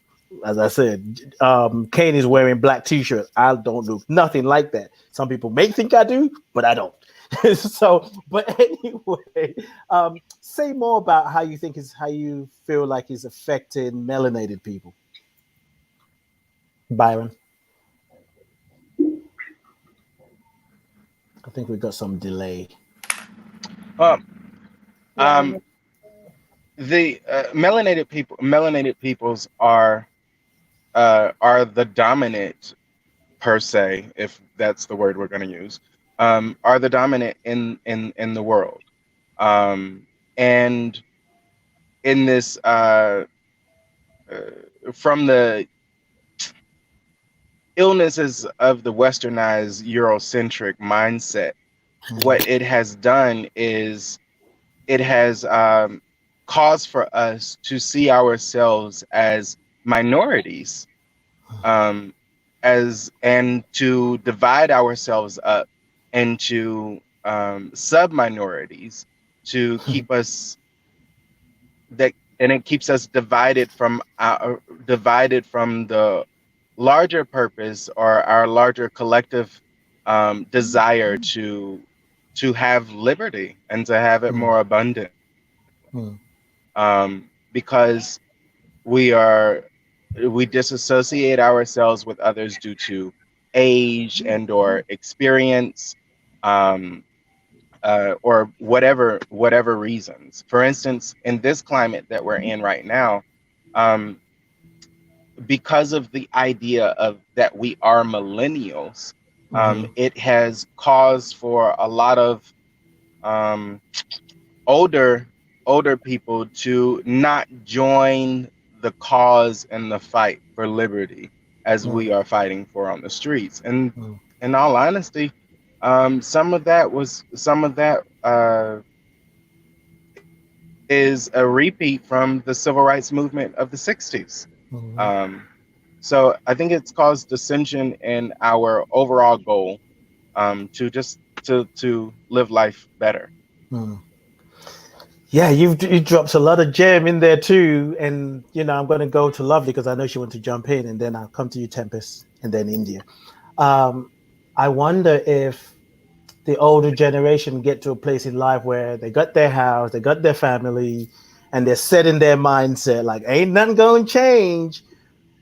As I said, Kane is wearing black t-shirt. I don't do nothing like that. Some people may think I do, but I don't. But anyway, say more about how you feel like it's affecting melanated people. Byron. I think we got some delay. The melanated peoples are the dominant per se, if that's the word we're going to use, are the dominant in the world. And in this, from the illnesses of the westernized Eurocentric mindset, what it has done is it has caused for us to see ourselves as minorities, um, as and to divide ourselves up into sub minorities to keep us that, and it keeps us divided from the larger purpose or our larger collective desire to have liberty and to have it more abundantly, because we are we disassociate ourselves with others due to age and or experience, um, or whatever reasons. For instance, in this climate that we're in right now, um, because of the idea of that we are millennials, it has caused for a lot of um, older people to not join the cause and the fight for liberty as we are fighting for on the streets. And in all honesty, some of that is a repeat from the civil rights movement of the 60s. Um, so I think it's caused dissension in our overall goal, to just to live life better. Yeah, you dropped a lot of gem in there too, and I'm going to go to Lovely because I know she wants to jump in, and then I'll come to you, Tempest, and then India. I wonder if the older generation get to a place in life where they got their house, they got their family, and they're set in their mindset like ain't nothing going to change.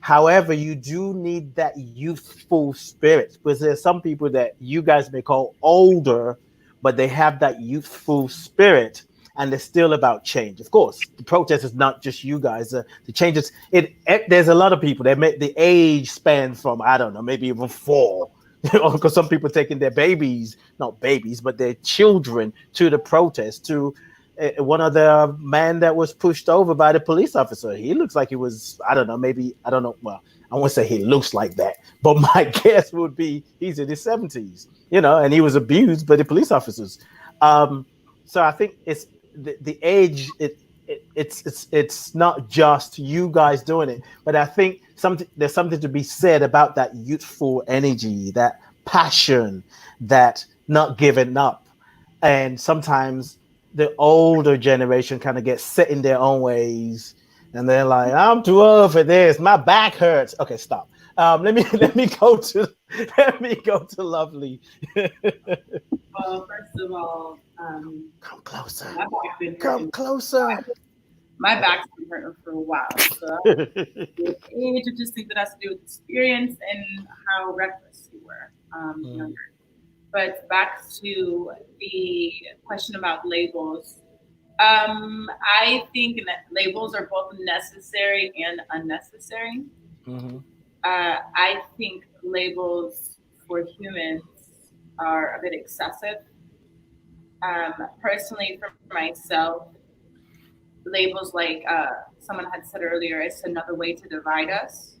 However, you do need that youthful spirit because there's some people that you guys may call older, but they have that youthful spirit and they're still about change. Of course, the protest is not just you guys. The changes. There's a lot of people that make the age span from I don't know, maybe even 4. Because some people taking their babies, not babies, but their children to the protest. To one of the man that was pushed over by the police officer. He looks like he was, I don't know, maybe, I don't know. Well, I won't say he looks like that, but my guess would be he's in his 70s, and he was abused by the police officers. So I think it's the age. It's not just you guys doing it, but I think there's something to be said about that youthful energy, that passion, that not giving up. And sometimes the older generation kind of gets set in their own ways, and they're like, "I'm too old for this. My back hurts." Okay, stop. Let me go to Lovely. Well, first of all, Come closer. my back's been Come hurting. closer. My back's been hurting for a while. So with age, I just think that has to do with experience and how reckless you were younger. But back to the question about labels. I think that labels are both necessary and unnecessary. I think labels for humans are a bit excessive. Personally, for myself, labels like someone had said earlier, it's another way to divide us.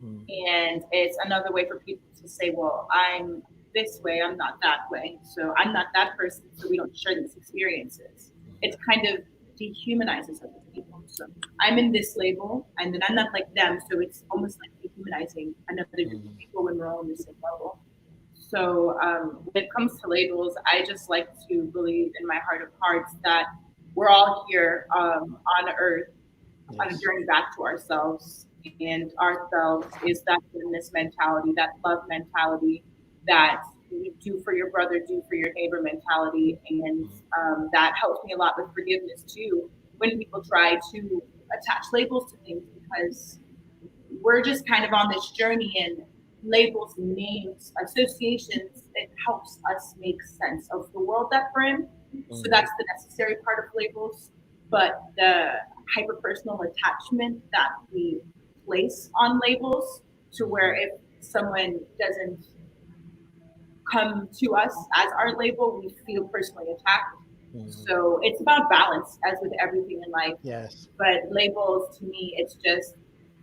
And it's another way for people to say, well, I'm this way, I'm not that way. So I'm not that person, so we don't share these experiences. It kind of dehumanizes other people. So I'm in this label, and then I'm not like them. So it's almost like dehumanizing another group of people when we're all in the same level. So when it comes to labels, I just like to believe in my heart of hearts that we're all here on Earth on a journey back to ourselves. And ourselves is that goodness mentality, that love mentality, that you do for your brother, do for your neighbor mentality. And that helps me a lot with forgiveness too, when people try to attach labels to things, because we're just kind of on this journey, and labels, names, associations, it helps us make sense of the world that we're in. So that's the necessary part of labels. But the hyper-personal attachment that we place on labels, to where if someone doesn't come to us as our label, we feel personally attacked. So it's about balance, as with everything in life. Yes. But labels, to me, it's just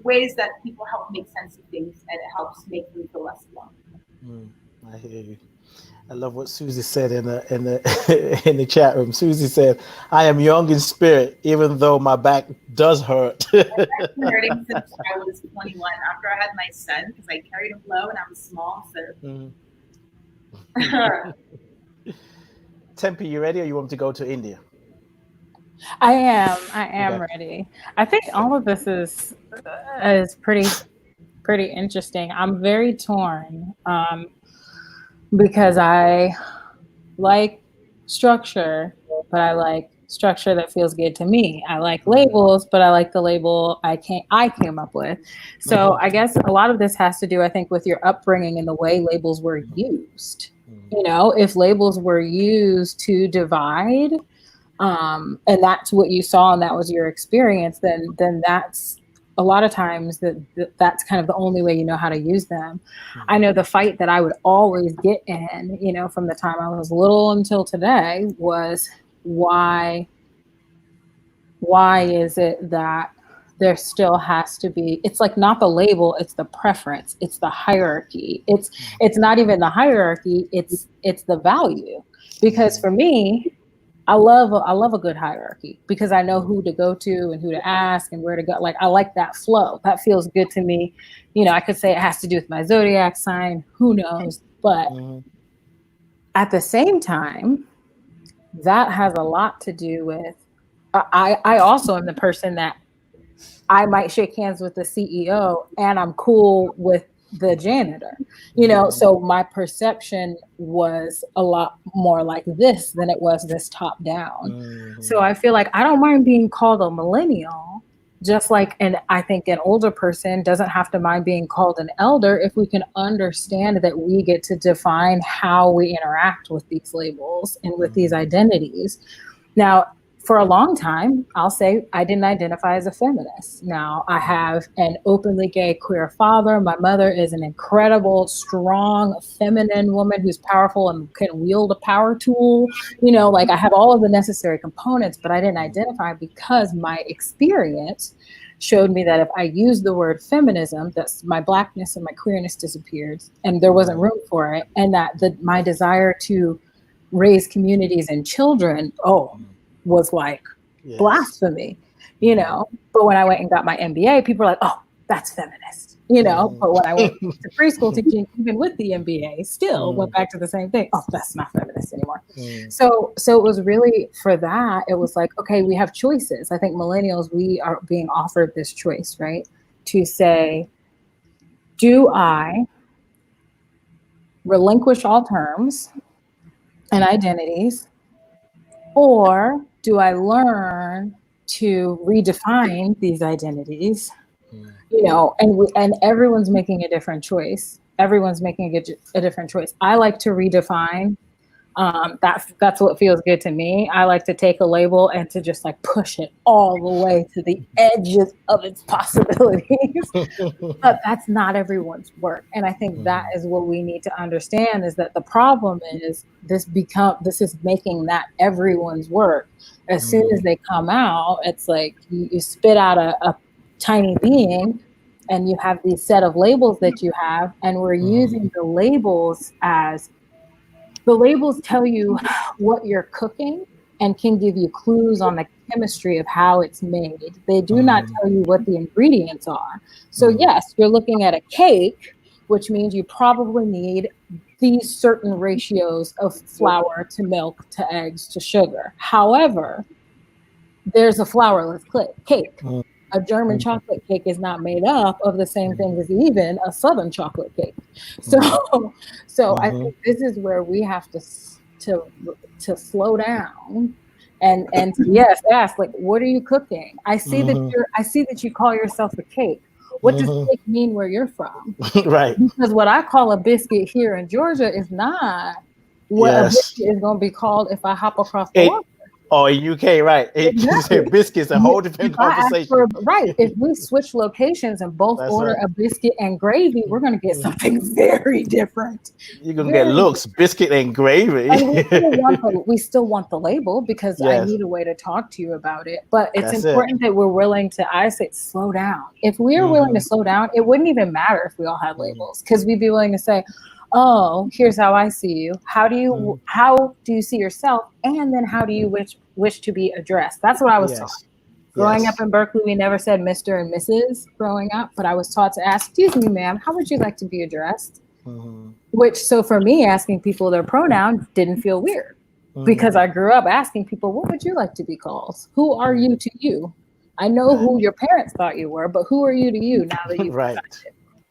ways that people help make sense of things, and it helps make them feel less alone. I hear you. I love what Susie said in the in the chat room. Susie said, "I am young in spirit, even though my back does hurt." I've been hurting since I was 21. After I had my son, because I carried him low and I was small. So, Tempe, you ready, or you want me to go to India? I am Okay. ready. I think all of this is pretty interesting. I'm very torn because I like structure, but I like structure that feels good to me. I like labels, but I like the label I came up with. So I guess a lot of this has to do, I think, with your upbringing and the way labels were used. You know, if labels were used to divide, and that's what you saw and that was your experience, then that's a lot of times that's kind of the only way you know how to use them. I know the fight that I would always get in, you know, from the time I was little until today was why is it that there still has to be, it's like not the label, it's the preference, it's the hierarchy. It's not even the hierarchy, it's the value. Because for me, I love a good hierarchy because I know who to go to and who to ask and where to go. Like, I like that flow. That feels good to me. You know, I could say it has to do with my zodiac sign, who knows? But at the same time, that has a lot to do with, I also am the person that I might shake hands with the CEO and I'm cool with the janitor, you know, so my perception was a lot more like this than it was this top down. So I feel like I don't mind being called a millennial, just like, and I think an older person doesn't have to mind being called an elder if we can understand that we get to define how we interact with these labels and with these identities. Now, for a long time, I'll say I didn't identify as a feminist. Now, I have an openly gay queer father. My mother is an incredible, strong, feminine woman who's powerful and can wield a power tool. You know, like I have all of the necessary components, but I didn't identify because my experience showed me that if I used the word feminism, that's my blackness and my queerness disappeared and there wasn't room for it. And that my desire to raise communities and children, was like blasphemy, you know. But when I went and got my MBA, people were like, "Oh, that's feminist," you know. But when I went to preschool teaching, even with the MBA, still went back to the same thing. Oh, that's not feminist anymore. So it was really for that. It was like, okay, we have choices. I think millennials, we are being offered this choice, right? To say, do I relinquish all terms and identities, or do I learn to redefine these identities? You know, and everyone's making a different choice. Everyone's making a different choice. I like to redefine. That's what feels good to me. I like to take a label and to just like push it all the way to the edges of its possibilities. But that's not everyone's work. And I think that is what we need to understand, is that the problem is this is making that everyone's work. As soon as they come out, it's like you spit out a tiny being and you have these set of labels that you have, and we're using the labels as the labels tell you what you're cooking and can give you clues on the chemistry of how it's made. They do not tell you what the ingredients are. So yes, you're looking at a cake, which means you probably need these certain ratios of flour to milk to eggs to sugar. However, there's a flourless cake. A German chocolate cake is not made up of the same thing as even a Southern chocolate cake. So I think this is where we have to slow down and yes, ask, like, what are you cooking? I see that you call yourself a cake. What does cake mean where you're from? Right. Because what I call a biscuit here in Georgia is not what a biscuit is going to be called if I hop across the water. Oh, in UK, right? You say biscuits, a whole different conversation. Right. If we switch locations and both That's order right. a biscuit and gravy, we're going to get something very different. You're gonna get looks, biscuit and gravy. And we still want the label because I need a way to talk to you about it. But it's important that we're willing to, I say, slow down. If we are willing to slow down, it wouldn't even matter if we all had labels, because we'd be willing to say, oh, here's how I see you. How do you see yourself? And then how do you wish to be addressed? That's what I was taught. Growing up in Berkeley, we never said Mr. and Mrs. growing up, but I was taught to ask, excuse me, ma'am, how would you like to be addressed? Which, so for me, asking people their pronoun didn't feel weird because I grew up asking people, what would you like to be called? Who are you to you? I know who your parents thought you were, but who are you to you now that you've decided,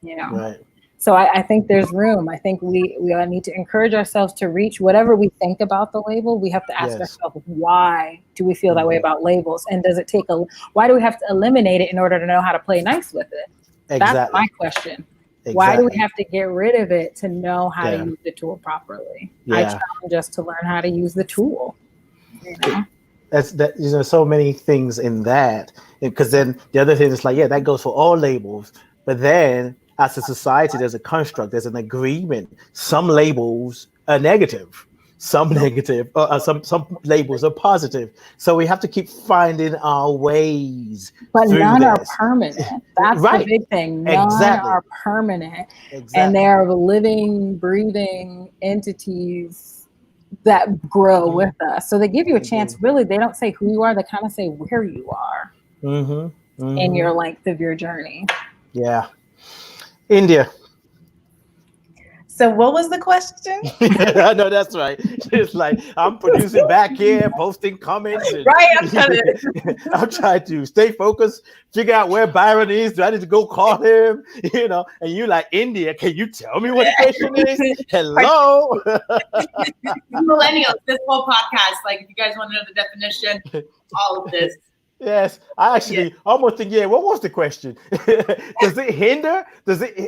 you know? Right. So I think there's room. I think we need to encourage ourselves to reach whatever we think about the label. We have to ask ourselves, why do we feel that way about labels? And does it take why do we have to eliminate it in order to know how to play nice with it? Exactly. That's my question. Exactly. Why do we have to get rid of it to know how to use the tool properly? I challenge us to learn how to use the tool. You know? There's so many things in that, because then the other thing is like, that goes for all labels, but then as a society, there's a construct, there's an agreement. Some labels are negative, some negative, some labels are positive. So we have to keep finding our ways. But none are permanent. That's the big thing. None are permanent. And they are living, breathing entities that grow with us. So they give you a chance. Really, they don't say who you are. They kind of say where you are in your length of your journey. Yeah. India. So what was the question? I know, that's right. It's like I'm producing back here, posting comments. And, I'm trying to stay focused, figure out where Byron is. Do I need to go call him? You know, and you like, India, can you tell me what the question is? Hello. Millennials, this whole podcast, like if you guys want to know the definition, all of this. Yes, I actually almost think, what was the question? Does it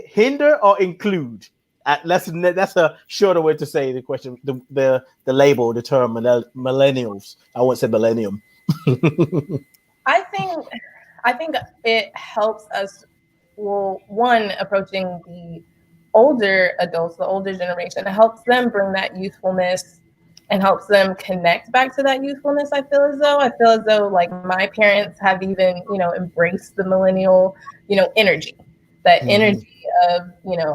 hinder or include? That's a shorter way to say the question, the label, the term, millennials. I won't say millennium. I think it helps us, one, approaching the older adults, the older generation. It helps them bring that youthfulness and helps them connect back to that youthfulness. I feel as though like my parents have even, embraced the millennial, energy, that energy of,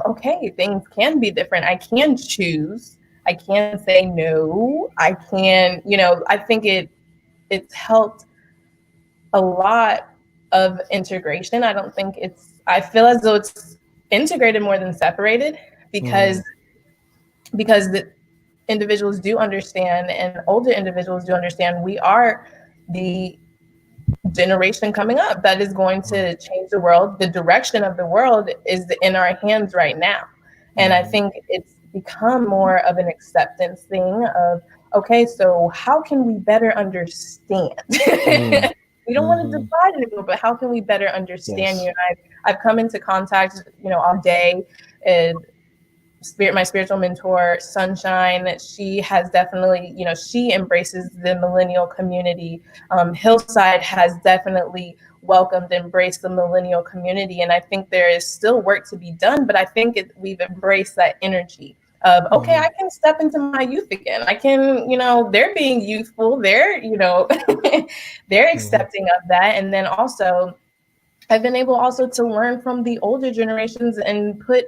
okay, things can be different. I can choose. I can say no. I can, I think it's helped a lot of integration. I feel as though it's integrated more than separated because the individuals do understand, and older individuals do understand, we are the generation coming up that is going to change the world. The direction of the world is in our hands right now. And I think it's become more of an acceptance thing of, okay, so how can we better understand? We don't want to divide anymore, but how can we better understand you? And I've come into contact, all day, and my spiritual mentor, Sunshine, she has definitely, she embraces the millennial community. Hillside has definitely welcomed, embraced the millennial community. And I think there is still work to be done, but I think we've embraced that energy of, okay, I can step into my youth again. I can, they're being youthful. They're, they're accepting of that. And then also, I've been able also to learn from the older generations and put,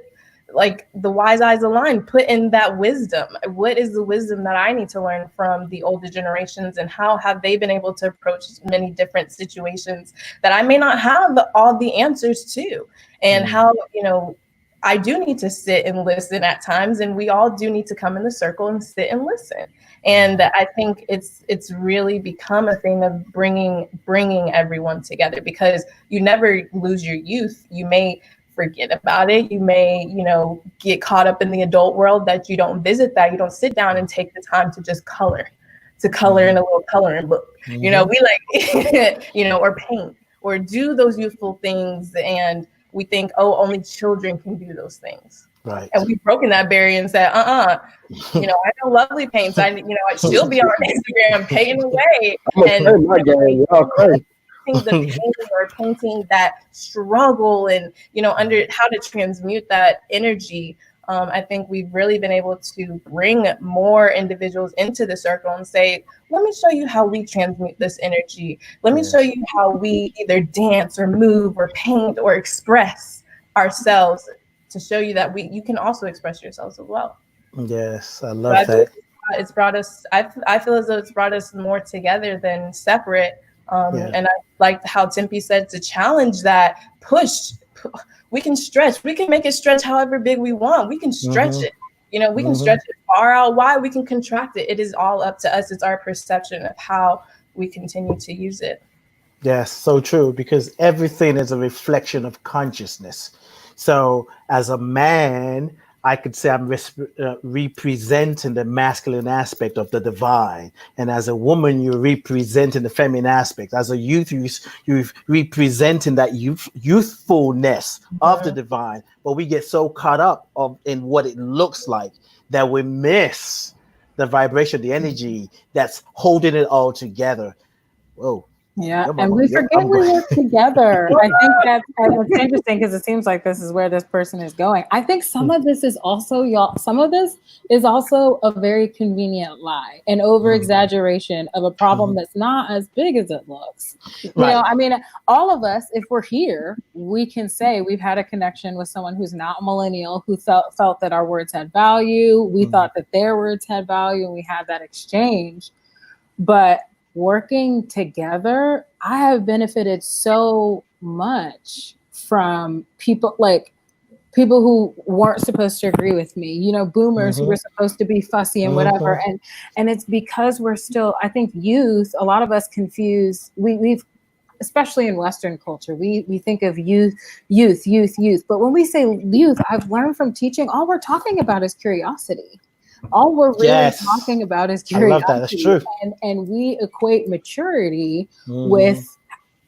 like, the wise eyes aligned, put in that wisdom. What is the wisdom that I need to learn from the older generations, and how have they been able to approach many different situations that I may not have all the answers to, and how, I do need to sit and listen at times, and we all do need to come in the circle and sit and listen. And I think it's really become a thing of bringing everyone together, because you never lose your youth. You may forget about it. You may, get caught up in the adult world that you don't visit that. You don't sit down and take the time to just color in a little coloring book. We like, or paint or do those youthful things. And we think, oh, only children can do those things. Right. And we've broken that barrier and said, you know, I know Lovely paints. She'll be on Instagram painting away. I'm gonna play my game. Y'all crazy. The pain or painting that struggle and, you know, under how to transmute that energy. I think we've really been able to bring more individuals into the circle and say, let me show you how we transmute this energy. Let me show you how we either dance or move or paint or express ourselves to show you that you can also express yourselves as well. Yes, I love that. It's brought us, I feel as though it's brought us more together than separate. And I like how Tempe said, to challenge that push. We can stretch. We can make it stretch however big we want. We can stretch it. You know, we can stretch it far out wide. We can contract it. It is all up to us. It's our perception of how we continue to use it. Yes, so true, because everything is a reflection of consciousness. So as a man, I could say I'm representing the masculine aspect of the divine. And as a woman, you're representing the feminine aspect. As a youth, you're representing that youthfulness of the divine. But we get so caught up in what it looks like that we miss the vibration, the energy that's holding it all together. Whoa. Yeah, and we forget we work together. I think that's interesting because it seems like this is where this person is going. I think some of this is also, some of this is also a very convenient lie, an over exaggeration of a problem that's not as big as it looks. You know, I mean, all of us, if we're here, we can say we've had a connection with someone who's not a millennial, who felt that our words had value. We thought that their words had value, and we had that exchange. But working together, I have benefited so much from people who weren't supposed to agree with me, you know, boomers who were supposed to be fussy and whatever. And it's because we're still, I think youth, a lot of us confuse, we've, especially in Western culture, we think of youth. But when we say youth, I've learned from teaching, all we're talking about is curiosity. All we're really talking about is curiosity. I love that. That's true. And we equate maturity with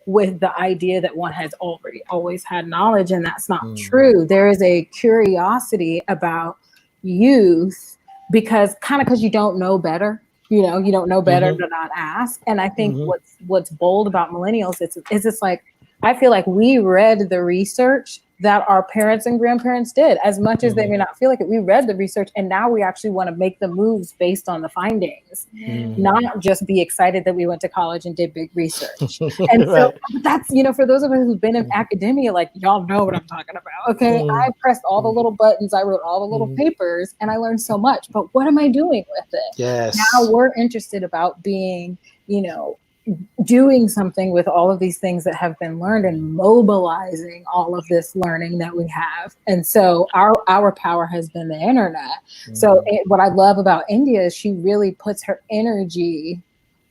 the idea that one has always had knowledge, and that's not true. There is a curiosity about youth because you don't know better. You know, you don't know better to not ask. And I think what's bold about millennials is it's like, I feel like we read the research that our parents and grandparents did, as much as they may not feel like it. We read the research, and now we actually want to make the moves based on the findings, not just be excited that we went to college and did big research. And so that's, you know, for those of us who've been in academia, like, y'all know what I'm talking about. Okay, I pressed all the little buttons, I wrote all the little papers, and I learned so much. But what am I doing with it? Yes. Now we're interested about being, you know, doing something with all of these things that have been learned and mobilizing all of this learning that we have. And so our power has been the internet. So what I love about India is she really puts her energy,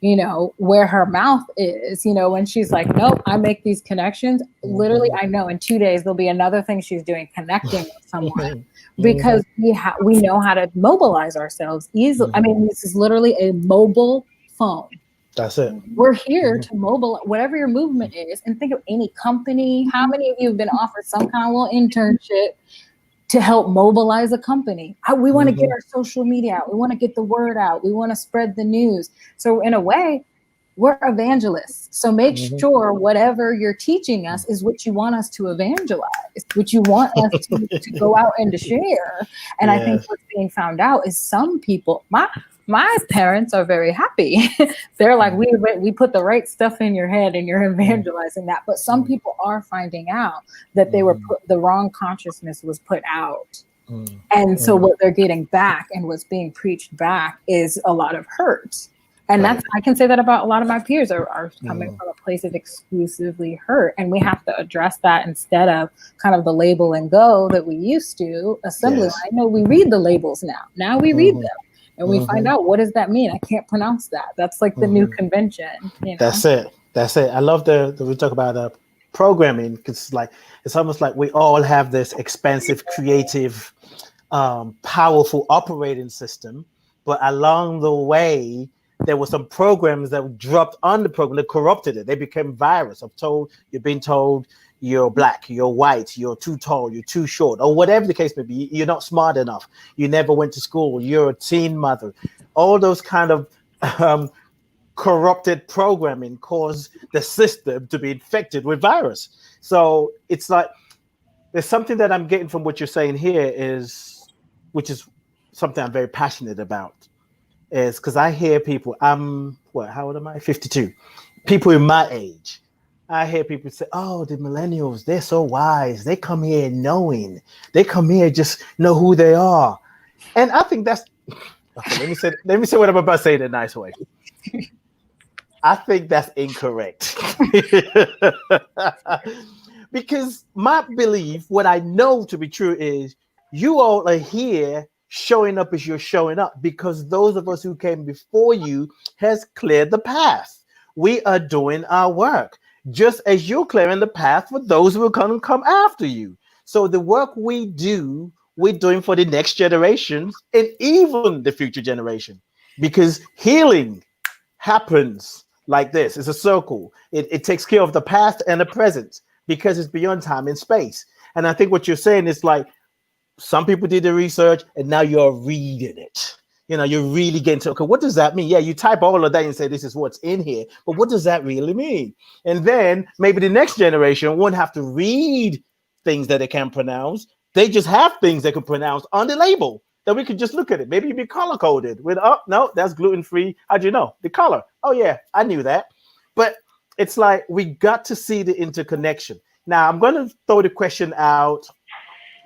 you know, where her mouth is, you know, when she's like, nope, I make these connections. Literally, I know in 2 days, there'll be another thing she's doing, connecting with someone. Because we know how to mobilize ourselves easily. I mean, this is literally a mobile phone. That's it. We're here to mobilize whatever your movement is. And think of any company. How many of you have been offered some kind of little internship to help mobilize a company? We want to get our social media out. We want to get the word out. We want to spread the news. So in a way, we're evangelists. So make sure whatever you're teaching us is what you want us to evangelize, what you want us to go out and to share. And I think what's being found out is some people, my parents are very happy. They're like, we put the right stuff in your head and you're evangelizing that. But some people are finding out that they were the wrong consciousness was put out. And so what they're getting back and what's being preached back is a lot of hurt. And that's, I can say that about a lot of my peers are coming from a place of exclusively hurt. And we have to address that instead of kind of the label and go that we used to. Assembly line, no, we read the labels now. Now we read them. And we find out, what does that mean? I can't pronounce that. That's like the new convention. You know? That's it. I love we talk about programming, because it's almost like we all have this expensive, creative, powerful operating system, but along the way, there were some programs that dropped on the program that corrupted it. They became virus. You've been told you're black, you're white, you're too tall, you're too short, or whatever the case may be. You're not smart enough. You never went to school. You're a teen mother. All those kind of corrupted programming caused the system to be infected with virus. So it's like there's something that I'm getting from what you're saying here which is something I'm very passionate about, is because I hear people, how old am I? 52. People in my age, I hear people say, oh, the millennials, they're so wise. They come here knowing. They come here just know who they are. And I think that's, okay, let me say what I'm about to say in a nice way. I think that's incorrect. Because my belief, what I know to be true is you all are here showing up as you're showing up because those of us who came before you has cleared the path. We are doing our work, just as you're clearing the path for those who are going to come after you. So the work we do, we're doing for the next generations and even the future generation, because healing happens like this. It's a circle. It takes care of the past and the present because it's beyond time and space. And I think what you're saying is like, some people did the research and now you're reading it. You're really getting to, okay, what does that mean? Yeah, you type all of that and say, this is what's in here, but what does that really mean? And then maybe the next generation won't have to read things that they can't pronounce. They just have things they can pronounce on the label that we could just look at it. Maybe it'd be color coded with, oh, no, that's gluten-free. How'd you know? The color. Oh yeah, I knew that. But it's like, we got to see the interconnection. Now I'm going to throw the question out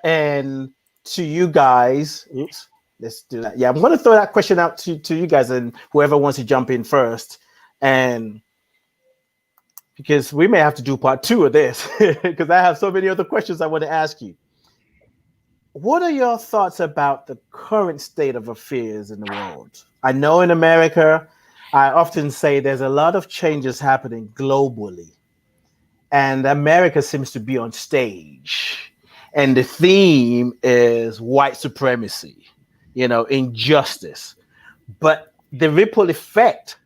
and to you guys. Oops, let's do that. Yeah, I'm going to throw that question out to you guys and whoever wants to jump in first. And because we may have to do part 2 of this because I have so many other questions I want to ask you. What are your thoughts about the current state of affairs in the world? I know in America, I often say there's a lot of changes happening globally, and America seems to be on stage. And the theme is white supremacy, injustice. But the ripple effect,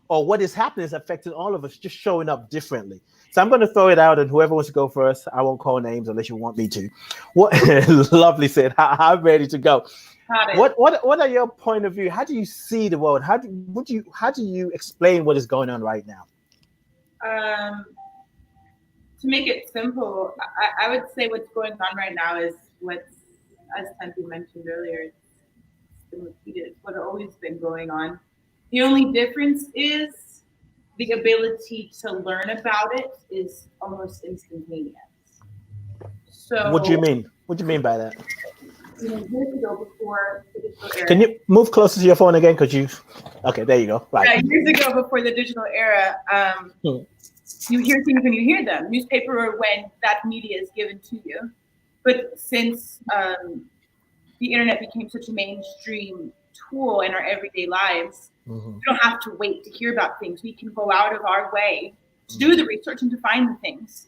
or what is happening, is affecting all of us, just showing up differently. So I'm going to throw it out, and whoever wants to go first, I won't call names unless you want me to. What Lovely said, I'm ready to go. What are your point of view? How do you see the world? How do you explain what is going on right now? To make it simple, I would say what's going on right now is what's, as Tempe mentioned earlier, it's been repeated. It's what's always been going on. The only difference is the ability to learn about it is almost instantaneous. So what do you mean? What do you mean by that? Years ago, before the digital era. Can you move closer to your phone again? Okay, there you go. Right. Yeah, years ago, before the digital era, you hear things when you hear them. Newspaper or when that media is given to you. But since the internet became such a mainstream tool in our everyday lives, we don't have to wait to hear about things. We can go out of our way to do the research and to find the things.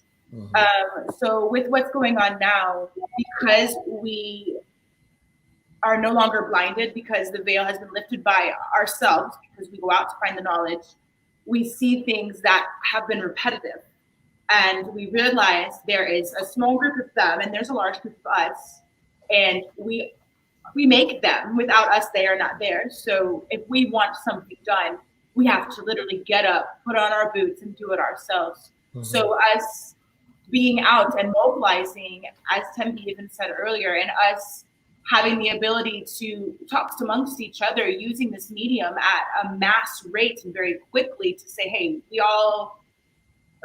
So with what's going on now, because we are no longer blinded, because the veil has been lifted by ourselves, because we go out to find the knowledge, we see things that have been repetitive. And we realize there is a small group of them and there's a large group of us. And we make them. Without us, they are not there. So if we want something done, we have to literally get up, put on our boots and do it ourselves. So us being out and mobilizing, as Tempe even said earlier, and us having the ability to talk amongst each other using this medium at a mass rate and very quickly to say, hey, we all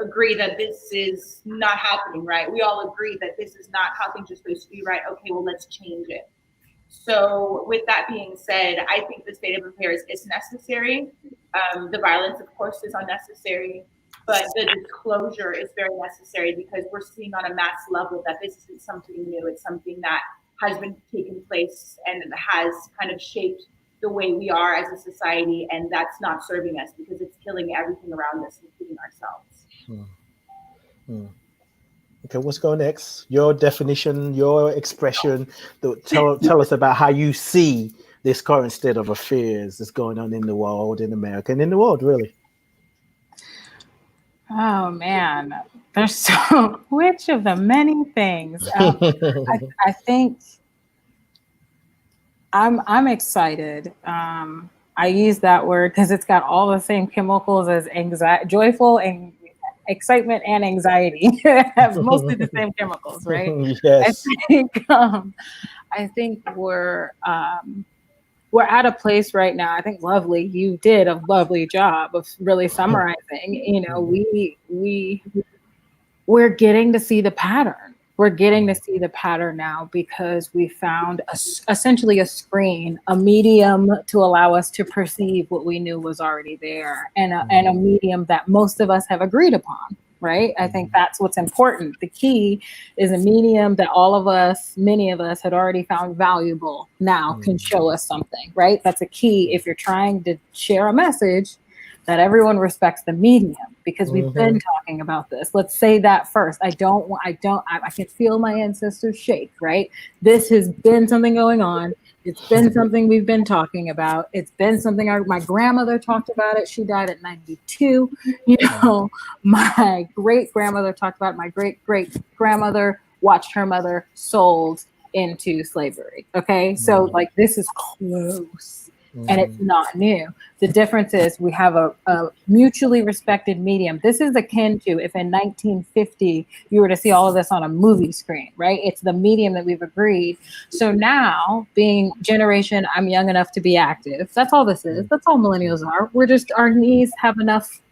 agree that this is not happening, right? We all agree that this is not how things are supposed to be, right? Okay, well, let's change it. So with that being said, I think the state of affairs is necessary. The violence, of course, is unnecessary, but the disclosure is very necessary because we're seeing on a mass level that this isn't something new. It's something that has been taking place and has kind of shaped the way we are as a society, and that's not serving us because it's killing everything around us, including ourselves. Okay, what's going next? Your definition, your expression. Tell us about how you see this current state of affairs that's going on in the world, in America, and in the world, really? Oh man, there's so which of the many things. I think I'm excited. I use that word because it's got all the same chemicals as anxiety, joyful and excitement and anxiety have mostly the same chemicals, right? Yes. I think we're at a place right now. I think Lovely, you did a lovely job of really summarizing. You know, we're getting to see the pattern. We're getting to see the pattern now because we found essentially a screen, a medium to allow us to perceive what we knew was already there, and a medium that most of us have agreed upon, right? I think that's what's important. The key is a medium that many of us had already found valuable now can show us something, right? That's a key if you're trying to share a message, that everyone respects the medium, because we've been talking about this. Let's say that first. I can feel my ancestors shake, right? This has been something going on. It's been something we've been talking about. It's been something my grandmother talked about it. She died at 92. You know, my great grandmother talked about it. My great grandmother watched her mother sold into slavery. Okay. So like, this is close. And it's not new. The difference is we have a mutually respected medium. This is akin to if in 1950 you were to see all of this on a movie screen, right? It's the medium that we've agreed. So now, being generation, I'm young enough to be active. That's all this is. That's all millennials are. We're just, our knees have enough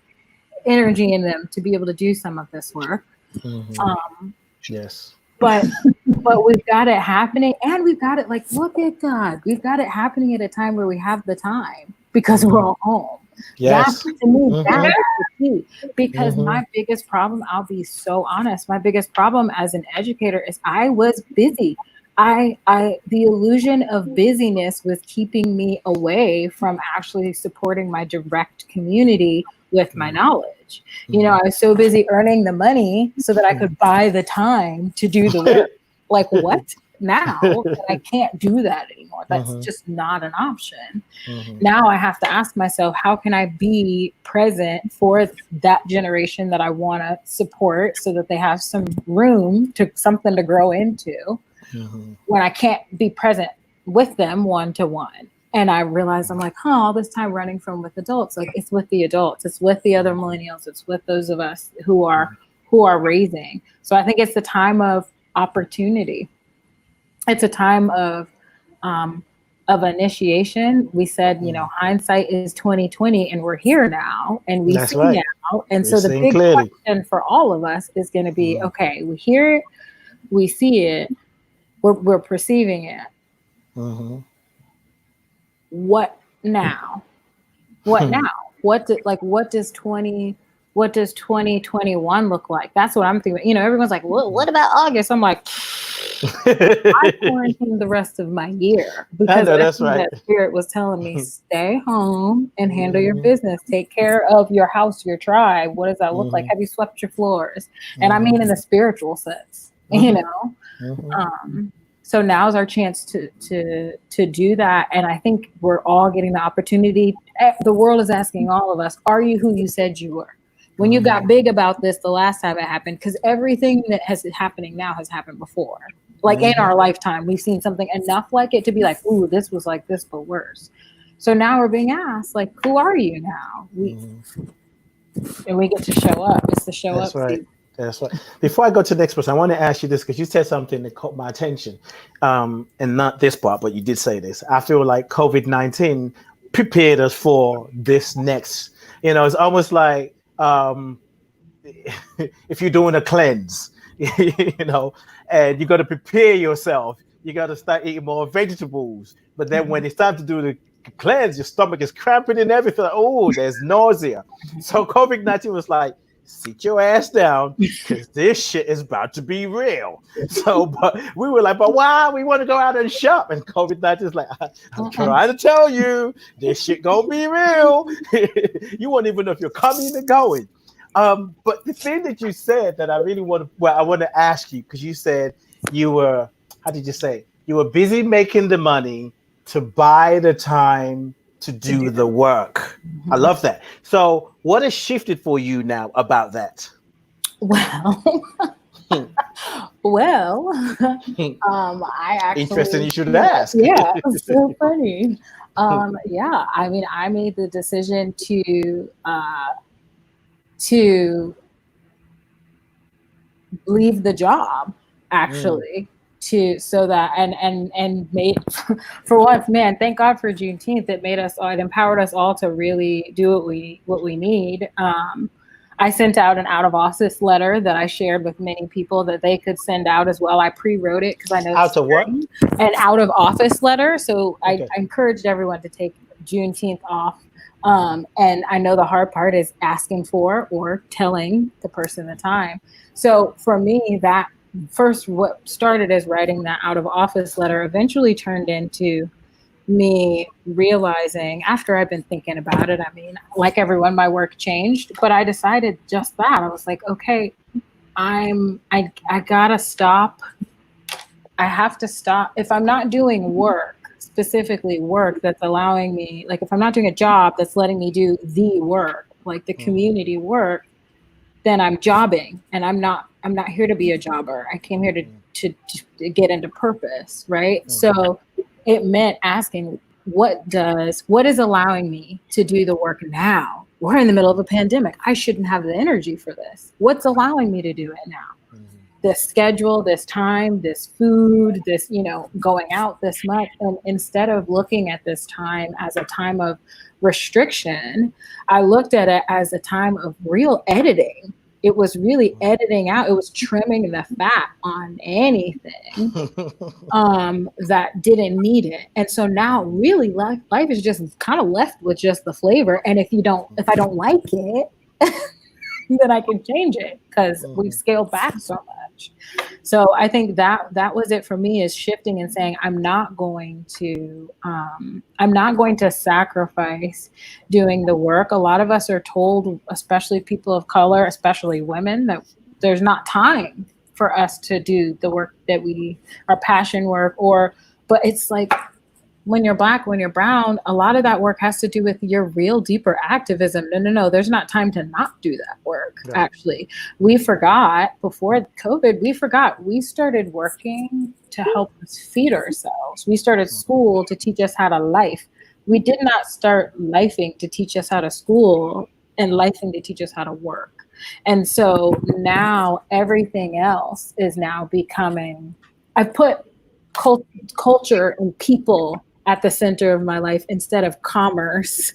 energy in them to be able to do some of this work. Yes. But we've got it happening, and we've got it, like, look at God. We've got it happening at a time where we have the time because we're all home. Yes. That, to me, that is the key. Because my biggest problem, I'll be so honest, my biggest problem as an educator is I was busy. The illusion of busyness was keeping me away from actually supporting my direct community with my knowledge. You know, I was so busy earning the money so that I could buy the time to do the work. Like, what? Now I can't do that anymore. That's just not an option. Now I have to ask myself, how can I be present for that generation that I want to support so that they have some room to something to grow into when I can't be present with them one-to-one. And I realized, I'm like, all this time running from with adults, like, it's with the adults, it's with the other millennials, it's with those of us who are raising. So I think it's the time of opportunity. It's a time of initiation. We said, you know, hindsight is 2020, and we're here now, and we see now. And so the big question for all of us is going to be, okay, we hear it, we see it, we're perceiving it. What now? What now? What does 2021 look like? That's what I'm thinking. You know, everyone's like, well, what about August? I'm like, I quarantined the rest of my year because that spirit was telling me, stay home and handle your business. Take care of your house, your tribe. What does that look like? Have you swept your floors? And I mean in the spiritual sense, you know. So now's our chance to do that. And I think we're all getting the opportunity. The world is asking all of us, are you who you said you were? When you got big about this the last time it happened, because everything that is happening now has happened before. Like in our lifetime, we've seen something enough like it to be like, ooh, this was like this, but worse. So now we're being asked, like, who are you now? And we get to show up. It's the show up season. That's right. Before I go to the next person, I want to ask you this, because you said something that caught my attention, and not this part, but you did say this. I feel like COVID-19 prepared us for this next. You know, it's almost like if you're doing a cleanse, you know, and you got to prepare yourself. You got to start eating more vegetables. But then when it's time to do the cleanse, your stomach is cramping and everything. Like, oh, there's nausea. So COVID-19 was like, sit your ass down, because this shit is about to be real. So, but we were like, but why? We want to go out and shop. And COVID-19 is like, I'm trying to tell you, this shit gonna be real. You won't even know if you're coming or going. But the thing that you said that I really want to ask you, because you said you were, how did you say? You were busy making the money, to buy the time to do the work. I love that. So what has shifted for you now about that? Well, I actually Interesting. You should ask. Yeah, it's so funny. Yeah, I mean, I made the decision to leave the job, actually, so that and made for once, man, thank God for Juneteenth. It made us all, it empowered us all to really do what we need. I sent out an out of office letter that I shared with many people that they could send out as well. I pre-wrote it because I know Out of what? An out of office letter. So I encouraged everyone to take Juneteenth off. And I know the hard part is asking for or telling the person the time. So for me, that first, what started as writing that out of office letter eventually turned into me realizing, after I've been thinking about it, I mean, like everyone, my work changed, but I decided just that. I was like, okay, I gotta stop. I have to stop. If I'm not doing work, specifically work that's allowing me, like if I'm not doing a job that's letting me do the work, like the community work, then I'm jobbing, and I'm not here to be a jobber. I came here to get into purpose, right? So it meant asking, what is allowing me to do the work now? We're in the middle of a pandemic. I shouldn't have the energy for this. What's allowing me to do it now? This schedule, this time, this food, this, going out this much. And instead of looking at this time as a time of restriction, I looked at it as a time of real editing. It was really editing out. It was trimming the fat on anything that didn't need it. And so now really life is just kind of left with just the flavor. And if I don't like it, then I can change it because we've scaled back so much. So I think that was it for me, is shifting and saying, I'm not going to sacrifice doing the work. A lot of us are told, especially people of color, especially women, that there's not time for us to do the work that our passion work, but it's like, when you're Black, when you're brown, a lot of that work has to do with your real deeper activism. No, there's not time to not do that work. Yeah. Actually, we forgot before COVID, we started working to help us feed ourselves. We started school to teach us how to life. We did not start lifing to teach us how to school, and lifing to teach us how to work. And so now everything else is now becoming, I put culture and people at the center of my life instead of commerce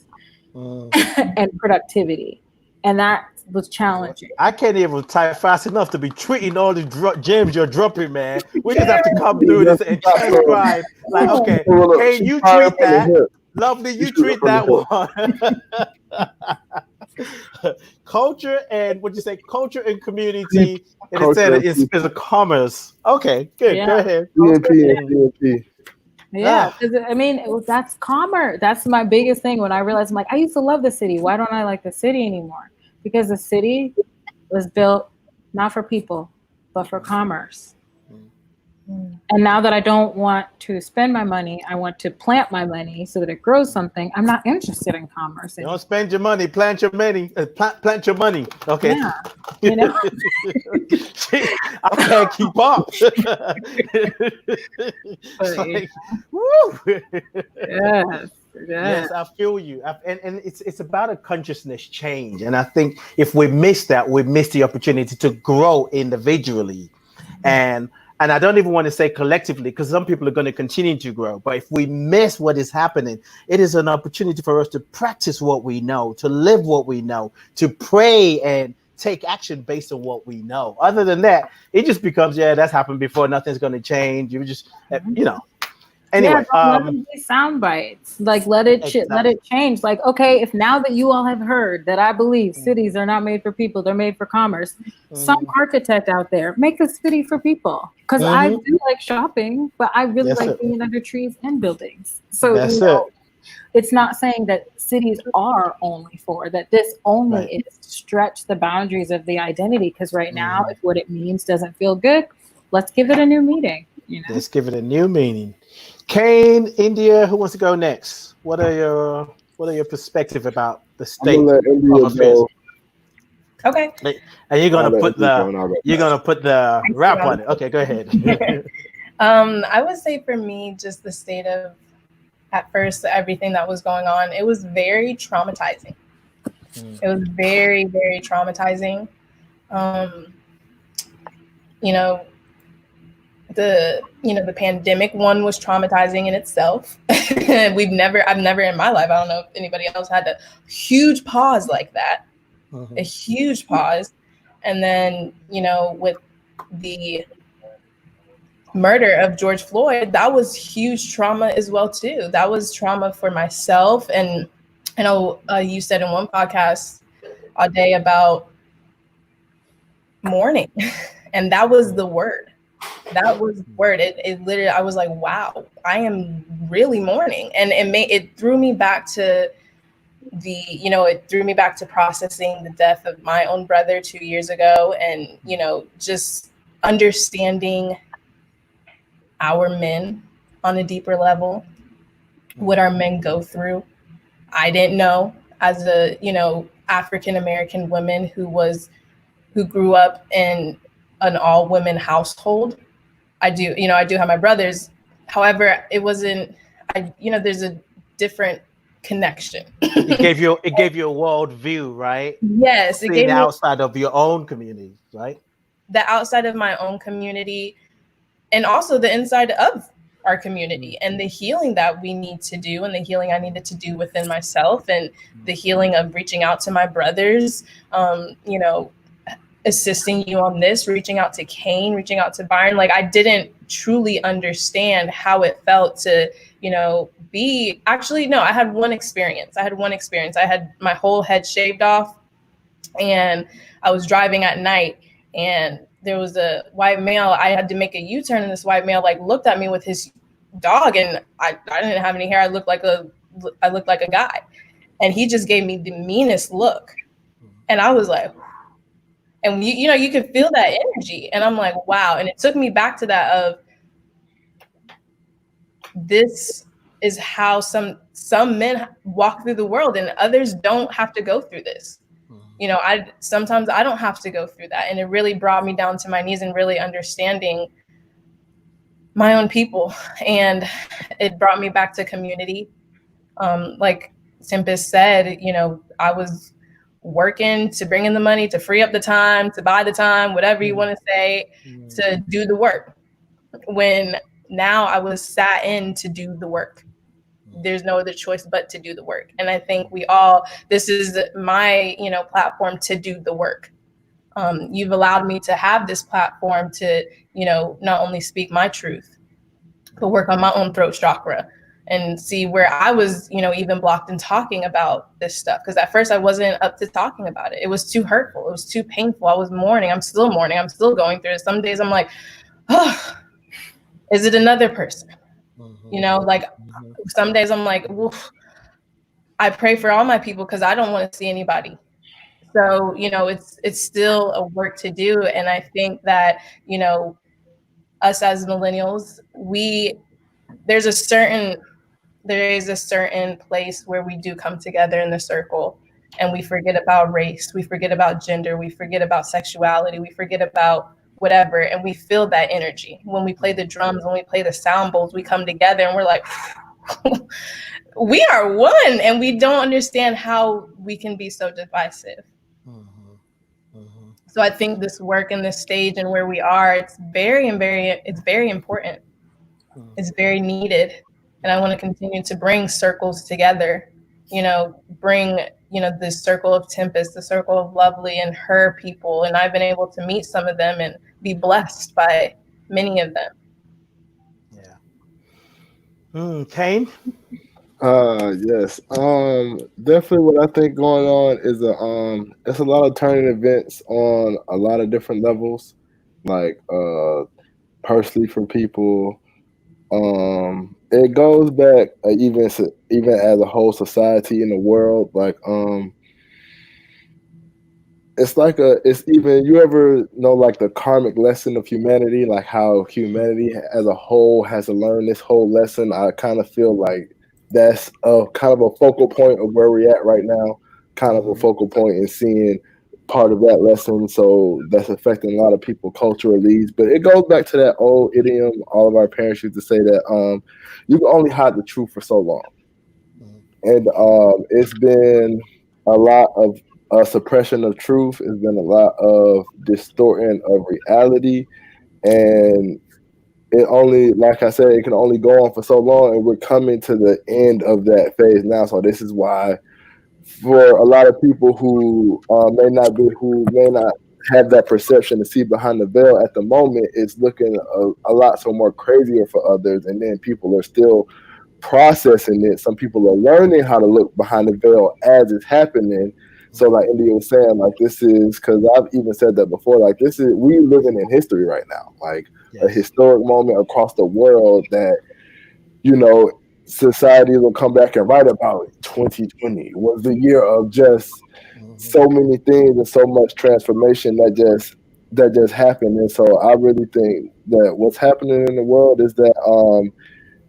and productivity. And that was challenging. I can't even type fast enough to be tweeting all the gems you're dropping, man. We just have to come through this and transcribe. Like, okay, hey, you tweet that. Lovely, you tweet that one. Culture and culture and community. And it said it's a commerce. Okay, good. Yeah. Go ahead. Yeah, I mean, that's commerce. That's my biggest thing. When I realized, I'm like, I used to love the city. Why don't I like the city anymore? Because the city was built not for people, but for commerce. And now that I don't want to spend my money, I want to plant my money so that it grows something. I'm not interested in commerce. Don't spend your money, plant your money. Plant your money. Okay. Yeah, I can't keep up. Yes, I feel you. And it's about a consciousness change. And I think if we miss that, we miss the opportunity to grow individually. And I don't even want to say collectively, because some people are going to continue to grow. But if we miss what is happening, it is an opportunity for us to practice what we know, to live what we know, to pray and take action based on what we know. Other than that, it just becomes, that's happened before. Nothing's going to change. You just, Anyway, let it be sound bites. Like let it change. Like, okay, if now that you all have heard that I believe cities are not made for people, they're made for commerce. Some architect out there, make a city for people. Because I do like shopping, but I really like being under trees and buildings. So it's not saying that cities are only for that. This only is to stretch the boundaries of the identity. Because right now, if what it means doesn't feel good, let's give it a new meaning. Let's give it a new meaning. Kane, India, who wants to go next? What are your perspective about the I'm state gonna let India of affairs? go. Okay. And you're I'll gonna let put India go the and I'll go you're next. gonna put the I see rap how on it. Okay, go ahead. I would say for me, just the state of, at first, everything that was going on, it was very traumatizing. It was very, very traumatizing. Um, you know, the pandemic one was traumatizing in itself. I've never in my life, I don't know if anybody else had a huge pause like that, a huge pause. And then, with the murder of George Floyd, that was huge trauma as well too. That was trauma for myself. And I know you said in one podcast all day about mourning, and that was the word. That was the word. It literally, I was like, wow, I am really mourning. And it threw me back to it threw me back to processing the death of my own brother 2 years ago. And, just understanding our men on a deeper level, what our men go through. I didn't know, as a, African-American woman who grew up in an all women household. I do have my brothers. However, it wasn't, there's a different connection. It gave you a world view, right? Yes, it Seeing gave the me outside of your own community, right? the outside of my own community, and also the inside of our community, and the healing that we need to do, and the healing I needed to do within myself, and the healing of reaching out to my brothers, assisting you on this, reaching out to Kane, reaching out to Byron. Like, I didn't truly understand how it felt to, be actually, no, I had one experience. I had my whole head shaved off, and I was driving at night, and there was a white male. I had to make a U-turn, and this white male looked at me with his dog, and I didn't have any hair. I looked like a guy, and he just gave me the meanest look. And I was like, and you can feel that energy. And I'm like, wow. And it took me back to that of, this is how some men walk through the world, and others don't have to go through this. Sometimes I don't have to go through that. And it really brought me down to my knees and really understanding my own people. And it brought me back to community. Like Tempest said, I was working to bring in the money, to free up the time, to buy the time, whatever you want to say, to do the work. When now I was sat in to do the work. There's no other choice but to do the work. And I think this is my, platform to do the work. You've allowed me to have this platform to, not only speak my truth, but work on my own throat chakra and see where I was, even blocked in talking about this stuff. Because at first I wasn't up to talking about it. It was too hurtful. It was too painful. I was mourning. I'm still mourning. I'm still going through it. Some days I'm like, oh, is it another person? Some days I'm like, oof, I pray for all my people because I don't want to see anybody. So, it's still a work to do. And I think that, us as millennials, there is a certain place where we do come together in the circle, and we forget about race, we forget about gender, we forget about sexuality, we forget about whatever, and we feel that energy. When we play the drums, when we play the sound bowls, we come together and we're like, we are one, and we don't understand how we can be so divisive. So I think this work and this stage and where we are, it's very important. It's very needed. And I want to continue to bring circles together, bring, this circle of Tempest, the circle of Lovely and her people. And I've been able to meet some of them and be blessed by many of them. Yeah. Kane? Yes. Definitely what I think going on is it's a lot of turning events on a lot of different levels, like personally for people. It goes back even as a whole society in the world, like it's even, you ever know like the karmic lesson of humanity, like how humanity as a whole has to learn this whole lesson. I kind of feel like that's a kind of a focal point of where we're at right now, kind of a focal point in seeing part of that lesson. So that's affecting a lot of people culturally. But it goes back to that old idiom. All of our parents used to say that you can only hide the truth for so long. And it's been a lot of suppression of truth. It's been a lot of distorting of reality. And it only, like I said, it can only go on for so long. And we're coming to the end of that phase now. So this is why, for a lot of people who may not have that perception to see behind the veil at the moment, it's looking a lot so more crazier for others. And then people are still processing it. Some people are learning how to look behind the veil as it's happening. So like India was saying, like this is, because I've even said that before, like this is, we living in history right now, like a historic moment across the world that, you know, society will come back and write about. 2020 was the year of just so many things and so much transformation that just happened. And so I really think that what's happening in the world is that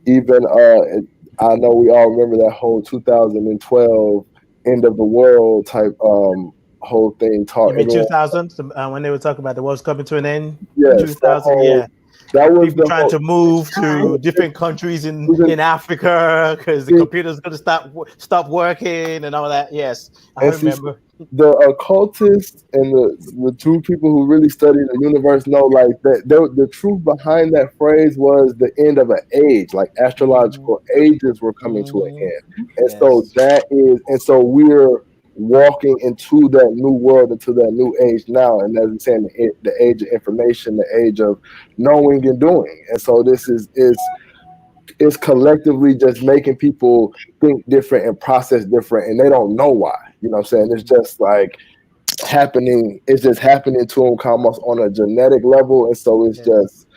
even I know we all remember that whole 2012 end of the world type whole thing. You mean 2000 when they were talking about the world's coming to an end? Yes, 2000, that was people trying to move to different countries in Africa because the computer's going to stop working and all that. Yes, I remember. The occultists and the two people who really study the universe know like that the truth behind that phrase was the end of an age, like astrological ages were coming to an end. And so that is, and so we're walking into that new world, into that new age now. And as I'm saying, the age of information, the age of knowing and doing. And so this is collectively just making people think different and process different, and they don't know why. You know what I'm saying? It's just like happening. It's just happening to them almost on a genetic level. And so it's just,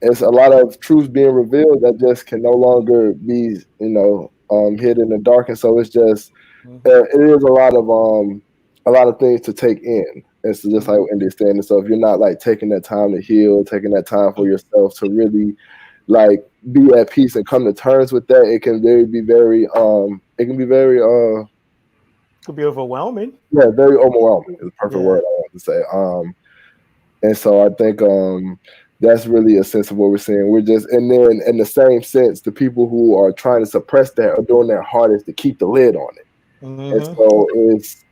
it's a lot of truth being revealed that just can no longer be, hid in the dark. And so it's just, it is a lot of things to take in. It's just like Indy's saying. And so if you're not like taking that time to heal, taking that time for yourself to really like be at peace and come to terms with that, it can be very could be overwhelming. Yeah, very overwhelming is the perfect word I want to say. And so I think that's really a sense of what we're seeing. We're just, and then in the same sense, the people who are trying to suppress that are doing their hardest to keep the lid on it. And so it's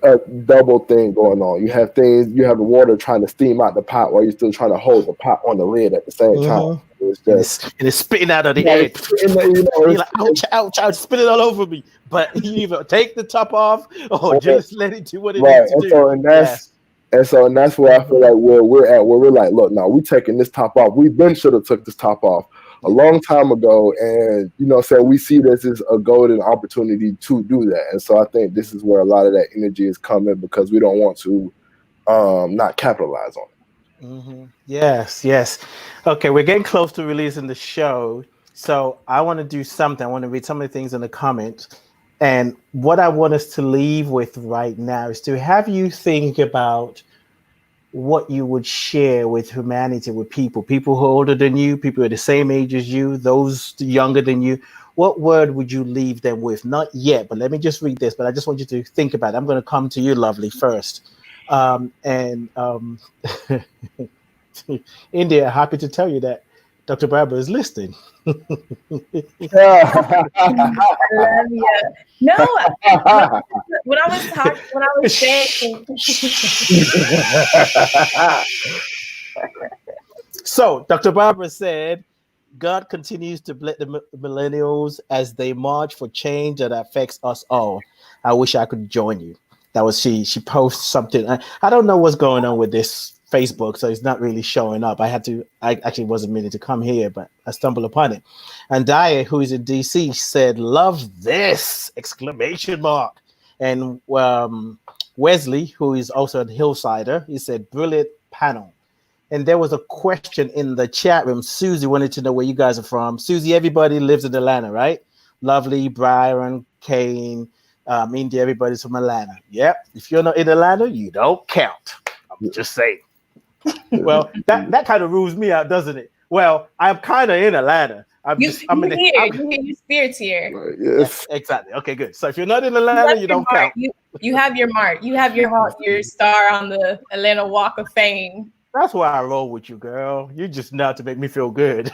a double thing going on. You have the water trying to steam out the pot while you're still trying to hold the pot on the lid at the same time. It's just, and it's spitting out of the air. You're like, ouch, spit it all over me. But you either take the top off or just let it do what it needs to do. And that's where I feel like where we're at, where we're like, look, now we're taking this top off. We should have took this top off a long time ago. And, so we see this as a golden opportunity to do that. And so I think this is where a lot of that energy is coming, because we don't want to not capitalize on it. Yes. Okay, we're getting close to releasing the show. So I want to do something. I want to read some of the things in the comments. And what I want us to leave with right now is to have you think about what you would share with humanity, with people who are older than you, people who are the same age as you, those younger than you. What word would you leave them with? Not yet, but let me just read this. But I just want you to think about it. I'm going to come to you, Lovely, first. India, happy to tell you that Dr. Barbara is listening. I love you. No, when I was saying. So, Dr. Barbara said, God continues to bless the millennials as they march for change that affects us all. I wish I could join you. That was she posts something. I don't know what's going on with this Facebook, so it's not really showing up. I actually wasn't meaning to come here, but I stumbled upon it. And Daya, who is in DC, said, "Love this!" ! And Wesley, who is also a Hillsider, he said, "Brilliant panel." And there was a question in the chat room. Susie wanted to know where you guys are from. Susie, everybody lives in Atlanta, right? Lovely, Byron, Kane, India, everybody's from Atlanta. Yep. If you're not in Atlanta, you don't count. I'm just saying. Well, that kind of rules me out, doesn't it? Well, I'm kind of in Atlanta. You hear your spirits here. Yes. Exactly. Okay, good. So if you're not in Atlanta, you don't count. You have your mark. You have your star on the Atlanta Walk of Fame. That's why I roll with you, girl. You just know to make me feel good.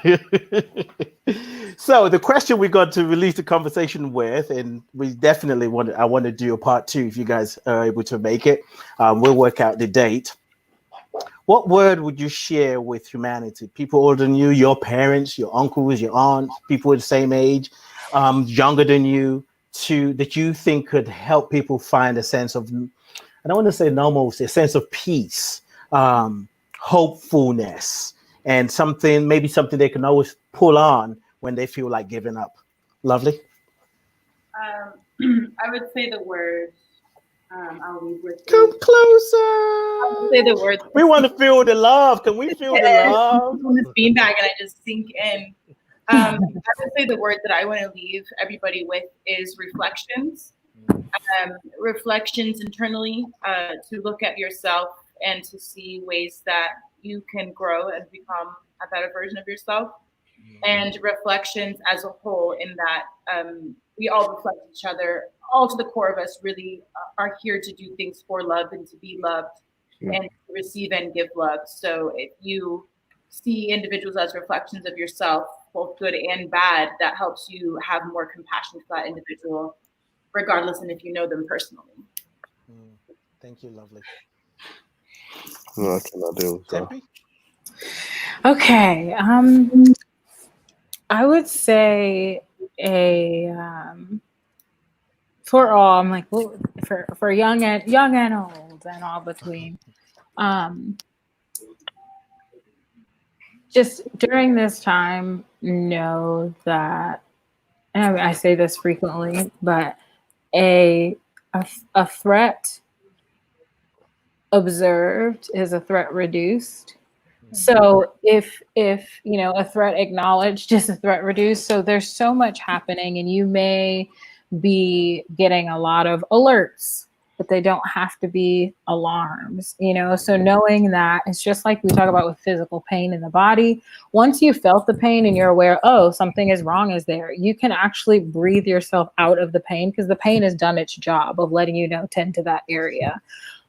So the question we got to release the conversation with, and we definitely I want to do a part 2 if you guys are able to make it. We'll work out the date. What word would you share with humanity? People older than you, your parents, your uncles, your aunts, people the same age, younger than you, that you think could help people find a sense of, I don't want to say almost, a sense of peace, hopefulness, and maybe something they can always pull on when they feel like giving up. Lovely. I would say the word. I'll leave with you. Come closer. I would say the word. We want to feel the love. Can we feel the love? On this beanbag, and I just sink in. I would say the word that I want to leave everybody with is reflections. Reflections internally, to look at yourself and to see ways that you can grow and become a better version of yourself. And reflections as a whole, in that we all reflect each other. All to the core of us really are here to do things for love and to be loved and to receive and give love. So if you see individuals as reflections of yourself, both good and bad, that helps you have more compassion for that individual, regardless and if you know them personally. Thank you, lovely. No, I cannot do it. So. Okay. I would say for all, I'm like, well, for young and old and all between, just during this time, know that, and I say this frequently, but a threat observed is a threat reduced. So if a threat acknowledged is a threat reduced. So there's so much happening, and you may be getting a lot of alerts, but they don't have to be alarms, So knowing that, it's just like we talk about with physical pain in the body. Once you felt the pain and you're aware, oh, something is wrong is there, you can actually breathe yourself out of the pain, because the pain has done its job of letting you know, tend to that area.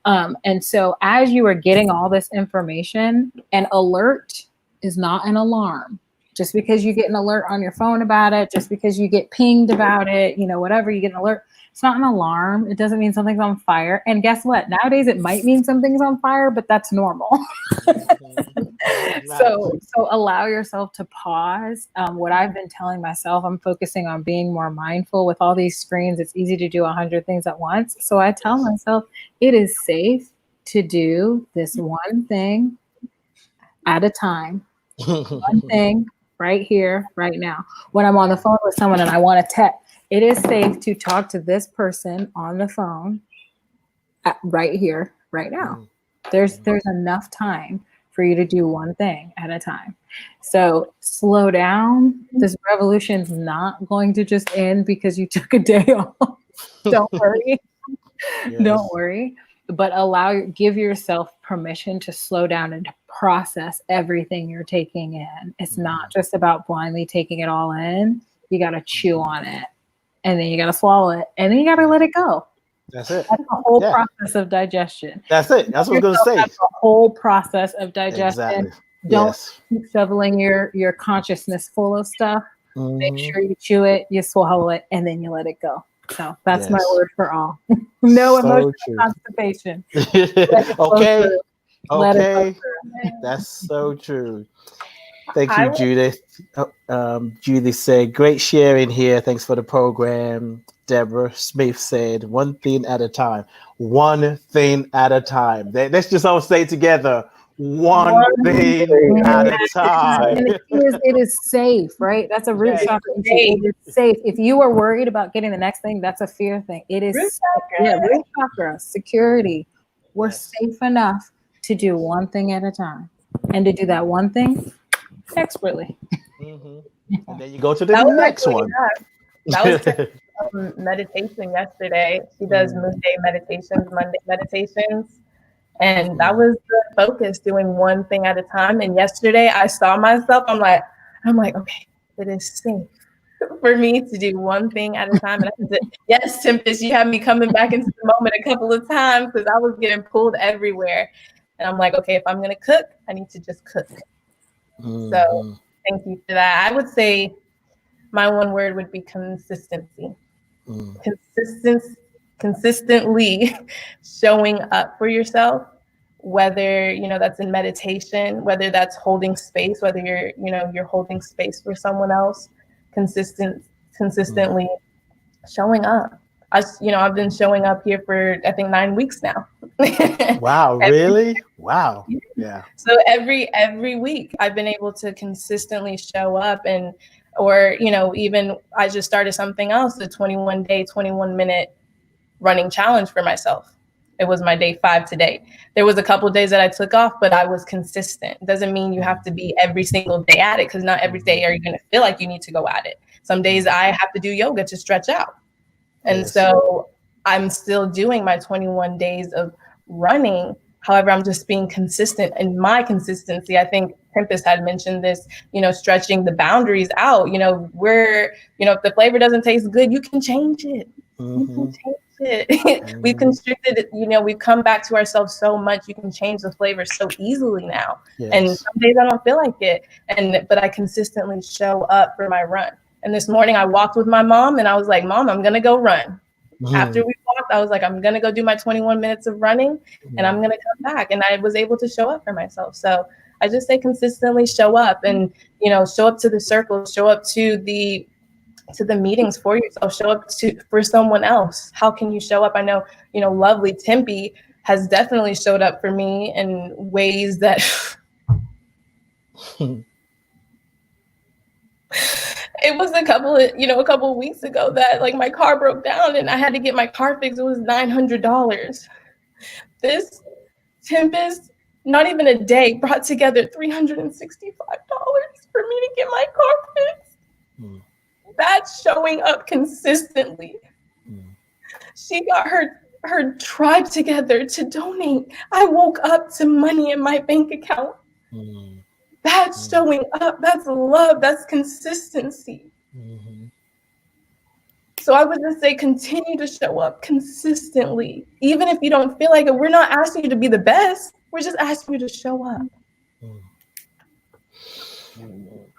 And so as you are getting all this information, an alert is not an alarm. Just because you get an alert on your phone about it, just because you get pinged about it, whatever, you get an alert, it's not an alarm. It doesn't mean something's on fire. And guess what? Nowadays it might mean something's on fire, but that's normal. So allow yourself to pause. What I've been telling myself, I'm focusing on being more mindful. With all these screens, it's easy to do 100 things at once. So I tell myself it is safe to do this one thing at a time. One thing right here, right now. When I'm on the phone with someone and I want to text, it is safe to talk to this person on the phone right here, right now. There's enough time for you to do one thing at a time. So slow down. This revolution's not going to just end because you took a day off. Don't worry. Yes. Don't worry. But give yourself permission to slow down and to process everything you're taking in. It's not just about blindly taking it all in. You got to chew on it, and then you got to swallow it, and then you got to let it go. That's it. That's the whole process of digestion. That's it. That's what I'm going to say. That's the whole process of digestion. Exactly. Don't keep shoveling your consciousness full of stuff. Make sure you chew it, you swallow it, and then you let it go. So that's my word for all. No emotional constipation. Okay. That's so true. Thank you, Judith. Judith said, great sharing here. Thanks for the program. Deborah Smith said, one thing at a time. One thing at a time. Let's just all say together. One thing at a time. And it is safe, right? That's a root chakra. It is safe. If you are worried about getting the next thing, that's a fear thing. It is root chakra, security. We're safe enough to do one thing at a time, and to do that one thing expertly. And then you go to the next one. That was meditation yesterday. She does midday meditations, Monday meditations. And that was the focus, doing one thing at a time. And yesterday I saw myself, I'm like, okay, it is safe for me to do one thing at a time. And I said, yes, Tempest, you have me coming back into the moment a couple of times because I was getting pulled everywhere. And I'm like, okay, if I'm going to cook, I need to just cook. So thank you for that. I would say my one word would be consistency. Consistently showing up for yourself, whether that's in meditation, whether that's holding space, whether you're holding space for someone else, consistently showing up. I've been showing up here for I think 9 weeks now. Wow, really? Wow. Yeah. So every week I've been able to consistently show up, or even I just started something else, a 21-day, 21-minute running challenge for myself. It was my day 5 today. There was a couple of days that I took off, but I was consistent. It doesn't mean you have to be every single day at it, because not every day are you going to feel like you need to go at it. Some days I have to do yoga to stretch out. And so I'm still doing my 21 days of running. However, I'm just being consistent. And my consistency, I think Tempest had mentioned this, stretching the boundaries out. If the flavor doesn't taste good, you can change it. You can change it. We've constricted it, we've come back to ourselves so much. You can change the flavor so easily now. Yes. And some days I don't feel like it. But I consistently show up for my run. And this morning I walked with my mom and I was like, Mom, I'm going to go run. After we walked, I was like, I'm going to go do my 21 minutes of running and I'm going to come back. And I was able to show up for myself. So I just say consistently show up, and, show up to the circle, show up to the meetings for yourself, show up for someone else. How can you show up? I know, lovely Tempe has definitely showed up for me in ways that it was a couple of weeks ago that like my car broke down and I had to get my car fixed. It was $900. This Tempest, not even a day, brought together $365 for me to get my car fixed. That's showing up consistently. She got her tribe together to donate. I woke up to money in my bank account. That's showing up. That's love. That's consistency. So I would just say continue to show up consistently. Even if you don't feel like it, we're not asking you to be the best. We're just asking you to show up.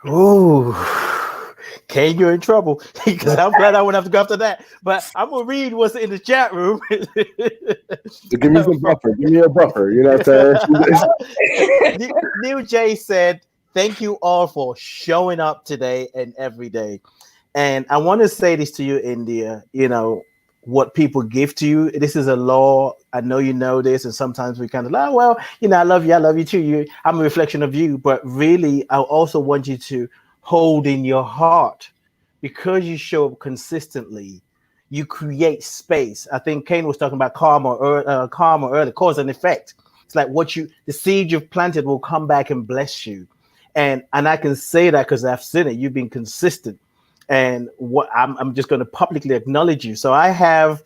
Ooh. Kane, you're in trouble, because I'm glad I wouldn't have to go after that. But I'm going to read what's in the chat room. Give me some buffer. Give me a buffer. You know what I'm saying? Neil J said, thank you all for showing up today and every day. And I want to say this to you, India, what people give to you. This is a law. I know you know this. And sometimes we kind of like, well, I love you too. I'm a reflection of you. But really, I also want you to hold in your heart, because you show up consistently, you create space. I think Kane was talking about karma earlier, cause and effect. It's like the seed you've planted will come back and bless you. And I can say that because I've seen it. You've been consistent. And what I'm just going to publicly acknowledge you. So I have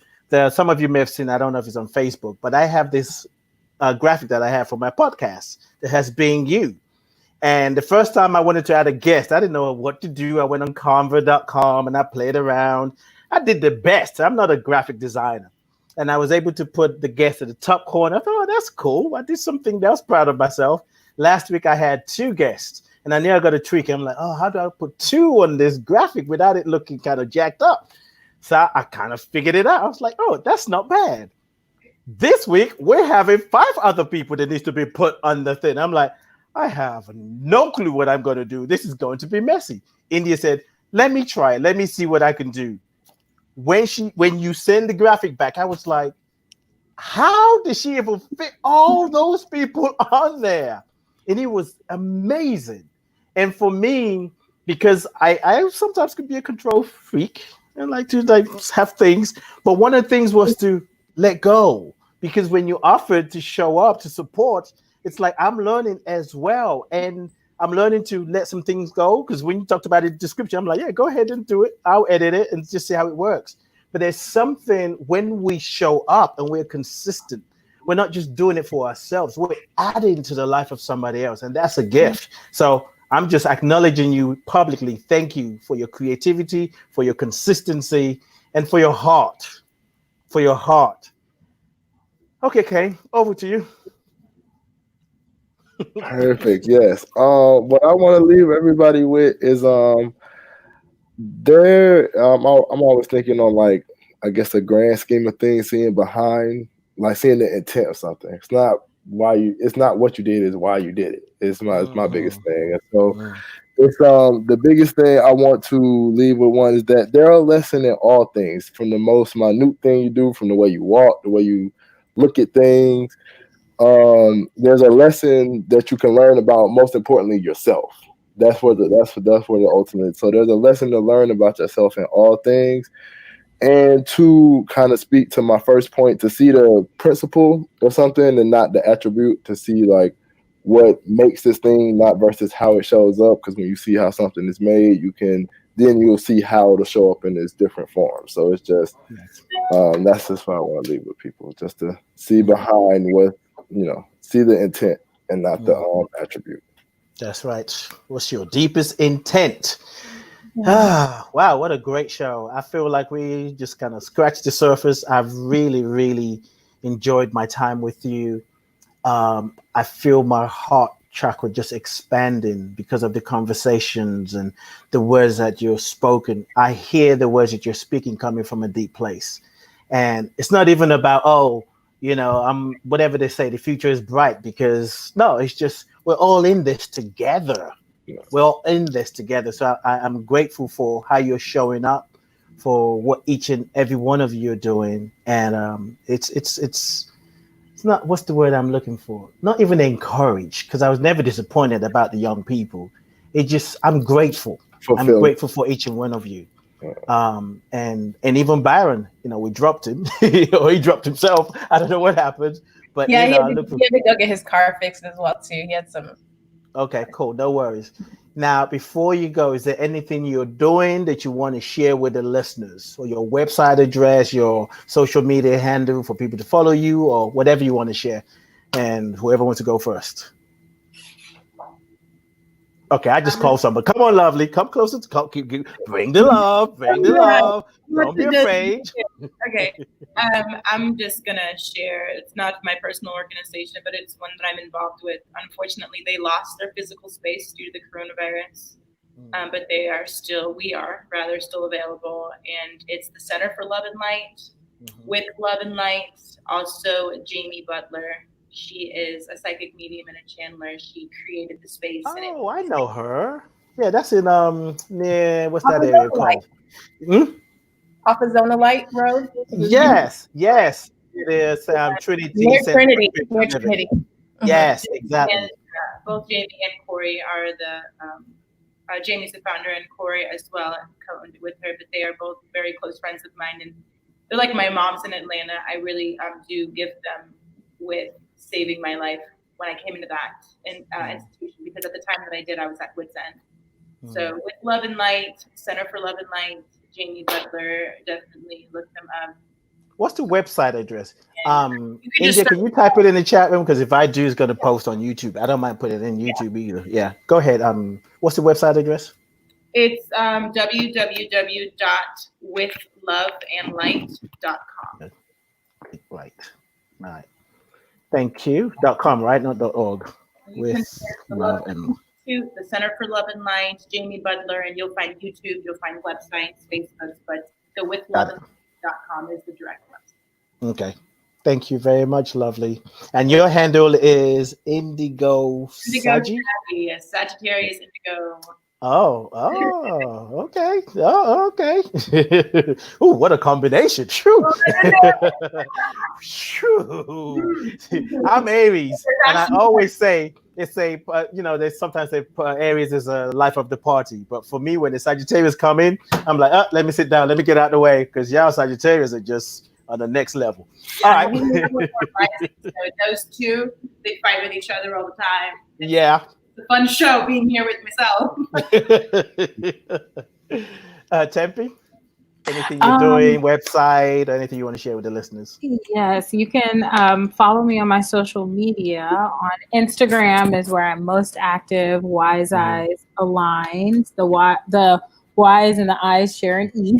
some of you may have seen, I don't know if it's on Facebook, but I have this graphic that I have for my podcast that has Being You. And the first time I wanted to add a guest, I didn't know what to do. I went on Canva.com and I played around. I did the best. I'm not a graphic designer. And I was able to put the guest at the top corner. I thought, oh, that's cool. I did something else, proud of myself. Last week I had 2 guests. And I knew I got to tweak. I'm like, oh, how do I put 2 on this graphic without it looking kind of jacked up? So I kind of figured it out. I was like, oh, that's not bad. This week, we're having 5 other people that needs to be put on the thing. I'm like, I have no clue what I'm going to do. This is going to be messy. India said, let me try it. Let me see what I can do. When you send the graphic back, I was like, how did she even fit all those people on there? And it was amazing. And for me, because I sometimes could be a control freak and like to have things, but one of the things was to let go, because when you offered to show up to support, it's like I'm learning as well, and I'm learning to let some things go. Because when you talked about it in description, I'm like, yeah, go ahead and do it. I'll edit it and just see how it works. But there's something when we show up and we're consistent. We're not just doing it for ourselves. We're adding to the life of somebody else, and that's a gift. So I'm just acknowledging you publicly. Thank you for your creativity, for your consistency, and for your heart. For your heart. Okay, Kane, over to you. Perfect. Yes. What I want to leave everybody with is I'm always thinking on, like, I guess, the grand scheme of things, seeing behind, like seeing the intent of something. It's not what you did, is why you did it. It's my biggest thing. And so it's the biggest thing I want to leave with one is that there are a lesson in all things, from the most minute thing you do, from the way you walk, the way you look at things. There's a lesson that you can learn about, most importantly, yourself. That's where the ultimate. So there's a lesson to learn about yourself in all things. And to kind of speak to my first point, to see the principle of something and not the attribute, to see like what makes this thing, not versus how it shows up. Because when you see how something is made, you'll see how it'll show up in its different forms. So it's just that's just what I want to leave with people, just to see behind what, see the intent and not the attribute. That's right. What's your deepest intent? Ah, wow, what a great show. I feel like we just kind of scratched the surface. I've really, really enjoyed my time with you. I feel my heart chakra just expanding because of the conversations and the words that you're spoken. I hear the words that you're speaking coming from a deep place. And it's not even about, whatever they say, the future is bright, because no, it's just, we're all in this together. We're all in this together. So I'm grateful for how you're showing up, for what each and every one of you are doing. And it's not, what's the word I'm looking for? Not even encourage, because I was never disappointed about the young people. I'm grateful. I'm grateful for each and one of you. And even Byron, we dropped him, or he dropped himself. I don't know what happened, but he had to go get his car fixed as well too. He had some. Okay, cool. No worries. Now, before you go, is there anything you're doing that you want to share with the listeners, or your website address, your social media handle for people to follow you, or whatever you want to share? And whoever wants to go first. Okay, I just called somebody. Come on, lovely. Come closer. Bring the love. Bring the love. Don't be afraid. Okay. I'm just going to share. It's not my personal organization, but it's one that I'm involved with. Unfortunately, they lost their physical space due to the coronavirus. But we are still available. And it's the Center for Love and Light. With Love and Light, also Jamie Butler. She is a psychic medium and a channeler. She created the space. Oh, I know her. Yeah, that's in near, what's that area called? Off of Zona Light Road. Yes. It is Trinity. Near Trinity. Yes, exactly. And both Jamie and Corey are Jamie's the founder, and Corey as well, co-owned with her. But they are both very close friends of mine, and they're like my moms in Atlanta. I really do give them with saving my life when I came into that institution, because at the time that I did, I was at wit's end. So with Love and Light, Center for Love and Light, Jamie Butler, definitely look them up. What's the website address? India, can you type it in the chat room? Because if I do, it's going to post on YouTube. I don't mind putting it in YouTube either. Yeah, go ahead. What's the website address? It's www.withloveandlight.com. Right. All right. Thank you. .com, right? Not .org. With love and the Center for Love and Light, Jamie Butler, and you'll find YouTube, you'll find websites, Facebook, but the withloveandlight.com is the direct website. Okay. Thank you very much, lovely. And your handle is Indigo Sagi? Yes, Sagittarius Indigo. Oh, okay. Oh, okay. Oh, what a combination. True. True. I'm Aries. And I always say, they sometimes say Aries is a life of the party. But for me, when the Sagittarius come in, I'm like, let me sit down. Let me get out of the way. Because y'all Sagittarius are just on the next level. Yeah, all right. So those two, they fight with each other all the time. Yeah. It's a fun show being here with myself. Tempe? Anything you're doing, website, or anything you want to share with the listeners? Yes, you can follow me on my social media. On Instagram is where I'm most active. Wise Eyes Aligned. The Y's and the I's share an E.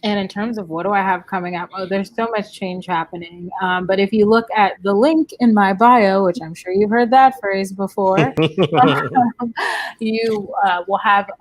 And in terms of what do I have coming up, there's so much change happening. But if you look at the link in my bio, which I'm sure you've heard that phrase before, you will have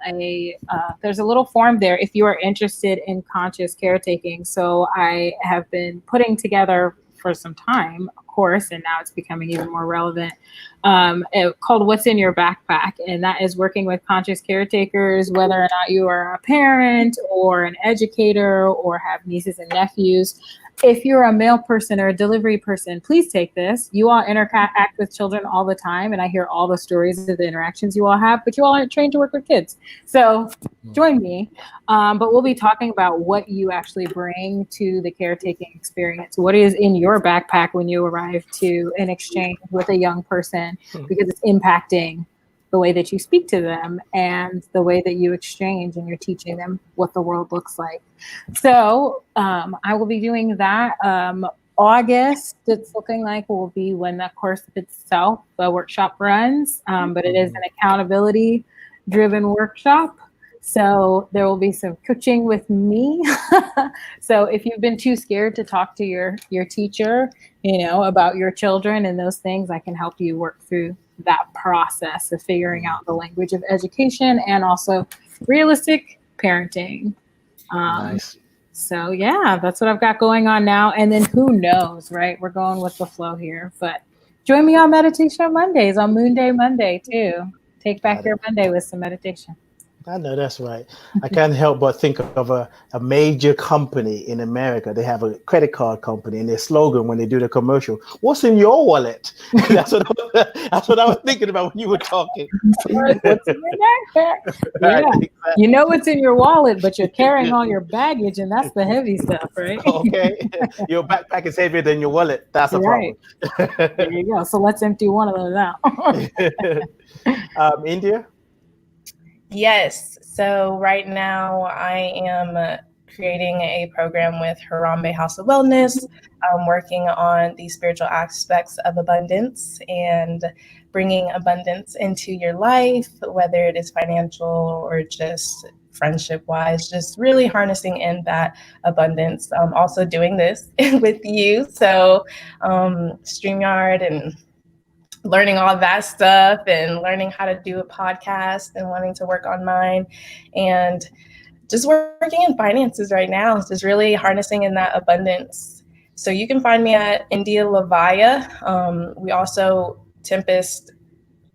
there's a little form there if you are interested in conscious caretaking. So I have been putting together for some time a course, and now it's becoming even more relevant, called What's in Your Backpack. And that is working with conscious caretakers, whether or not you are a parent or an educator or have nieces and nephews. If you're a mail person or a delivery person, please take this. You all interact with children all the time, and I hear all the stories of the interactions you all have, but you all aren't trained to work with kids. So join me. But we'll be talking about what you actually bring to the caretaking experience. What is in your backpack when you arrive to an exchange with a young person, because it's impacting the way that you speak to them and the way that you exchange, and you're teaching them what the world looks like. So I will be doing that. August, it's looking like, will be when the course itself, the workshop runs, but it is an accountability driven workshop. So there will be some coaching with me. So if you've been too scared to talk to your teacher, about your children and those things, I can help you work through that process of figuring out the language of education and also realistic parenting. Nice. So yeah, that's what I've got going on now. And then who knows, right? We're going with the flow here, but join me on Meditation Mondays, on Moon Day Monday too. Take back your Monday with some meditation. I know that's right. I can't help but think of a major company in America. They have a credit card company, and their slogan when they do the commercial, "What's in your wallet?" That's what I was thinking about when you were talking. What's in your backpack? Yeah. Exactly. You know what's in your wallet, but you're carrying all your baggage, and that's the heavy stuff, right? Okay. Your backpack is heavier than your wallet. That's a problem. There you go. So let's empty one of those out. India? Yes. So right now I am creating a program with Harambe House of Wellness. I'm working on the spiritual aspects of abundance and bringing abundance into your life, whether it is financial or just friendship-wise, just really harnessing in that abundance. I'm also doing this with you. So StreamYard and learning all that stuff and learning how to do a podcast and wanting to work on mine and just working in finances right now, just really harnessing in that abundance. So you can find me at India Lavaya. We also, Tempest,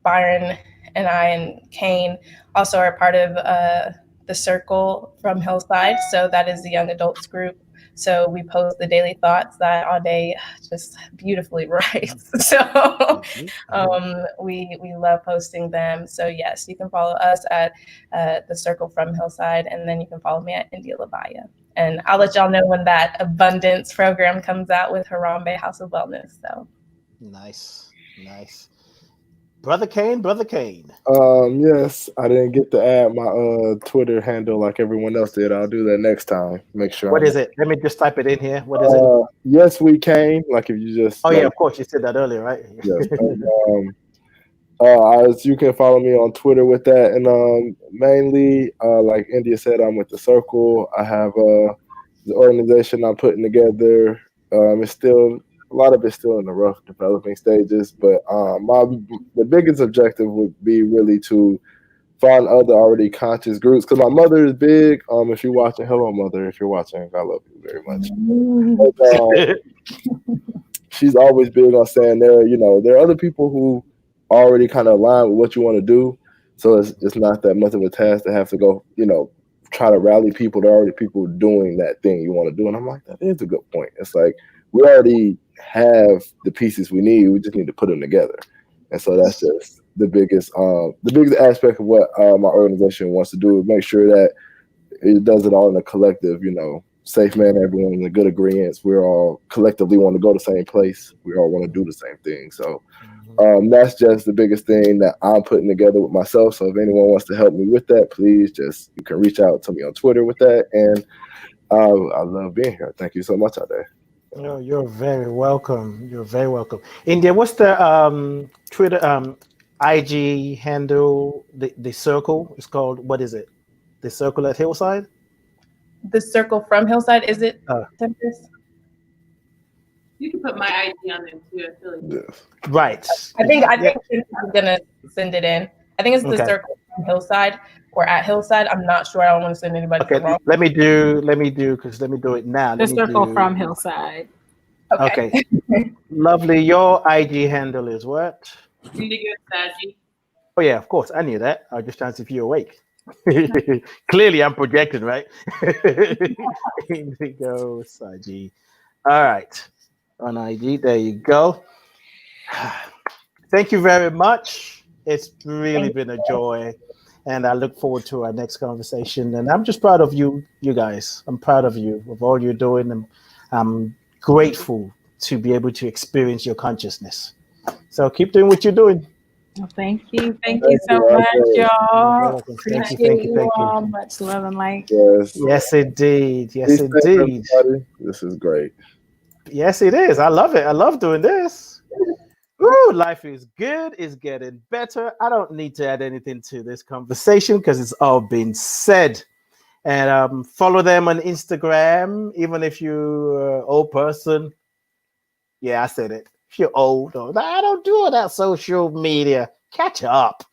Byron, and I and Kane also are part of the Circle from Hillside. So that is the young adults group. So we post the daily thoughts that Aude just beautifully writes. So we love posting them. So yes, you can follow us at the Circle from Hillside, and then you can follow me at India Lavaya. And I'll let y'all know when that abundance program comes out with Harambe House of Wellness. So nice. Brother Kane. Yes, I didn't get to add my Twitter handle like everyone else did. I'll do that next time. Make sure. What is it? Let me just type it in here. What is it? Yes, we Kane. Like if you just. Oh yeah, of course you said that earlier, right? Yes. And, you can follow me on Twitter with that, and mainly, like India said, I'm with the Circle. I have the organization I'm putting together. It's still. A lot of it's still in the rough developing stages, but the biggest objective would be really to find other already conscious groups. Because my mother is big. If you're watching, hello, mother. If you're watching, I love you very much. But, she's always big on saying there are other people who already kind of align with what you want to do. So it's not that much of a task to have to go, try to rally people. There are already people doing that thing you want to do. And I'm like, that is a good point. It's like we already have the pieces we need. We just need to put them together. And so that's just the biggest aspect of what my organization wants to do, is make sure that it does it all in a collective, safe manner, everyone in a good agreement. We're all collectively want to go the same place. We all want to do the same thing. So that's just the biggest thing that I'm putting together with myself. So if anyone wants to help me with that, please you can reach out to me on Twitter with that. And I love being here. Thank you so much out there. You're very welcome. You're very welcome. India, what's the Twitter IG handle? The circle is called, what is it? The circle at Hillside? The circle from Hillside, is it? Tempest? You can put my ID on there too. I feel like. Yes. Right. I think I'm gonna send it in. I think it's the circle from Hillside or at Hillside. I'm not sure. I don't want to send anybody. Okay, let me do it now. The circle from Hillside. Okay. Lovely. Your IG handle is what? Indigo Saji. Oh yeah, of course. I knew that. I was just trying to see if you're awake. Clearly I'm projecting, right? Indigo Saji. All right. On IG, there you go. Thank you very much. It's really been a joy, and I look forward to our next conversation. And I'm just proud of you guys. I'm proud of you, of all you're doing, and I'm grateful to be able to experience your consciousness. So keep doing what you're doing. Well, thank you so much, y'all. Thank you. All. Much love and light. Yes, indeed. Yes, indeed. This is great. Yes, it is. I love it. I love doing this. Ooh, life is good. It's getting better. I don't need to add anything to this conversation because it's all been said. And follow them on Instagram, even if you're an old person. Yeah, I said it. If you're old, I don't do all that social media. Catch up.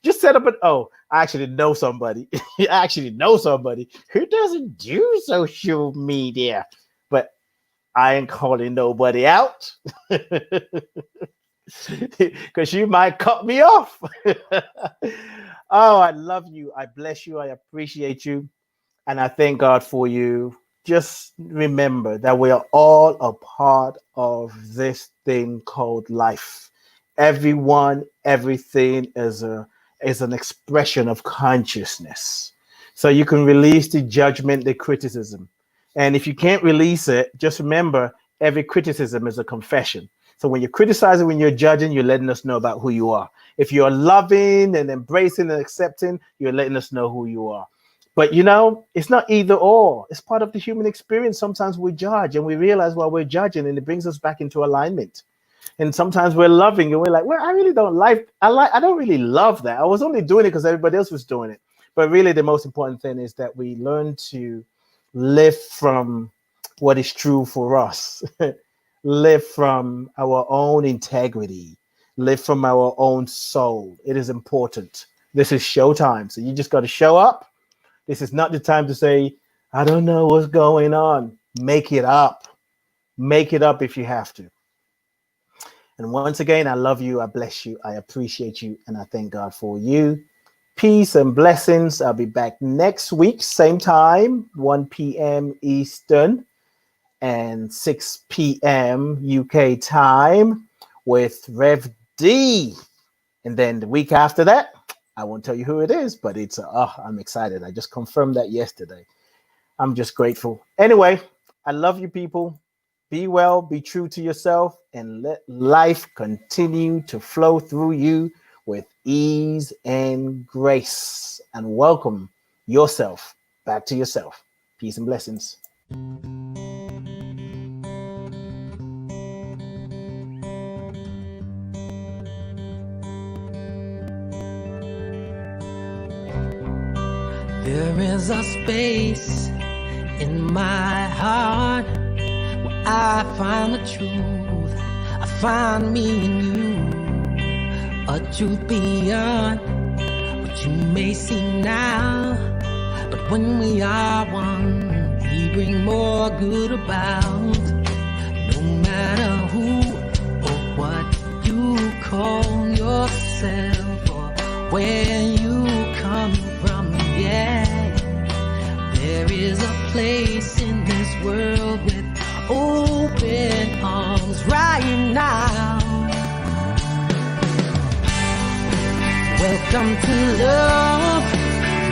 Just set up I actually know somebody. Who doesn't do social media. But I ain't calling nobody out because you might cut me off. Oh, I love you. I bless you. I appreciate you. And I thank God for you. Just remember that we are all a part of this thing called life. Everyone, everything is an expression of consciousness. So you can release the judgment, the criticism. And if you can't release it, just remember every criticism is a confession. So when you're criticizing, when you're judging, you're letting us know about who you are. If you're loving and embracing and accepting, you're letting us know who you are. But it's not either or. It's part of the human experience. Sometimes we judge and we realize while we're judging, and it brings us back into alignment. And sometimes we're loving and we're like, well, I really don't I don't really love that. I was only doing it because everybody else was doing it. But really the most important thing is that we learn to live from what is true for us. Live from our own integrity. Live from our own soul. It is important. This is showtime. So you just got to show up. This is not the time to say, I don't know what's going on. Make it up. Make it up if you have to. And once again, I love you. I bless you. I appreciate you. And I thank God for you. Peace and blessings. I'll be back next week, same time, 1 p.m. Eastern and 6 p.m. UK time with Rev D. And then the week after that, I won't tell you who it is, but I'm excited. I just confirmed that yesterday. I'm just grateful. Anyway, I love you people. Be well, be true to yourself, and let life continue to flow through you with ease and grace. And welcome yourself back to yourself. Peace and blessings. There is a space in my heart where I find the truth. I find me in you, a truth beyond what you may see now. But when we are one, we bring more good about. No matter who or what you call yourself or where you come from, yeah. There is a place in this world with open arms right now. Welcome to love.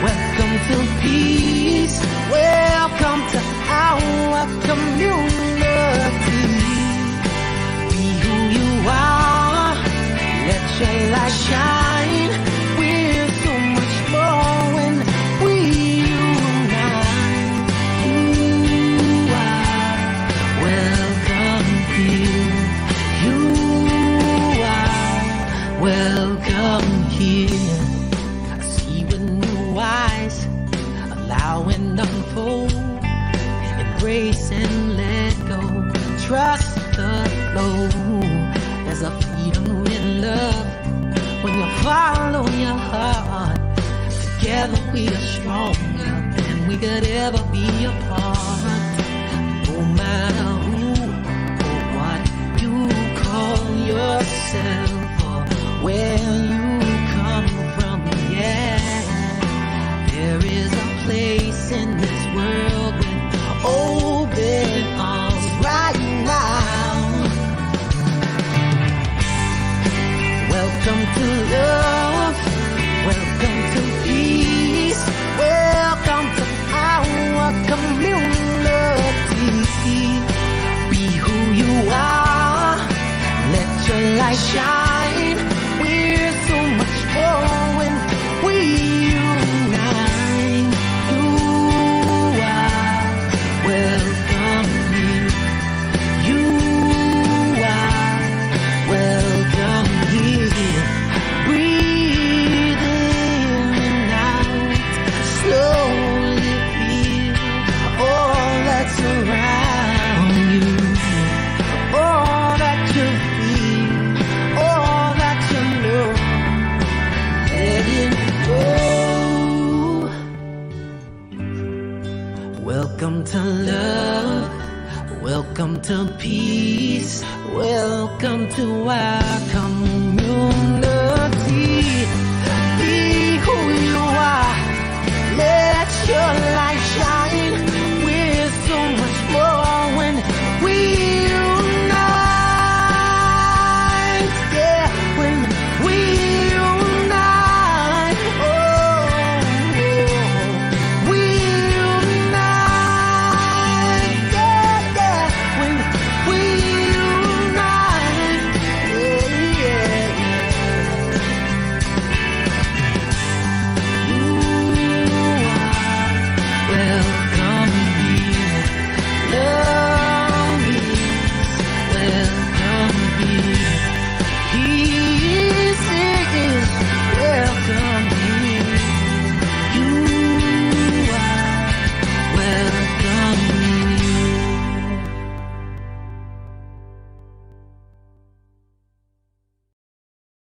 Welcome to peace. Welcome to our community. Be who you are. Let your light shine. We're so much more when we unite. You are welcome here. You are welcome here. I see with new eyes, allow and unfold, embrace and let go, trust the flow. There's a freedom in love when you follow your heart. Together we are stronger than we could ever be apart. No matter who or what you call yourself or where you come from, yeah, there is a place in this world with open arms right now. Welcome to love. Welcome to peace. Welcome to our community. Be who you are. Let your light shine. We're so much more when we unite. You are welcome here. You are welcome here. Breathe in and out. Slowly feel all that's around you. All that you feel. All that you know. Let it go. Welcome to love. Welcome to peace. Welcome to our community.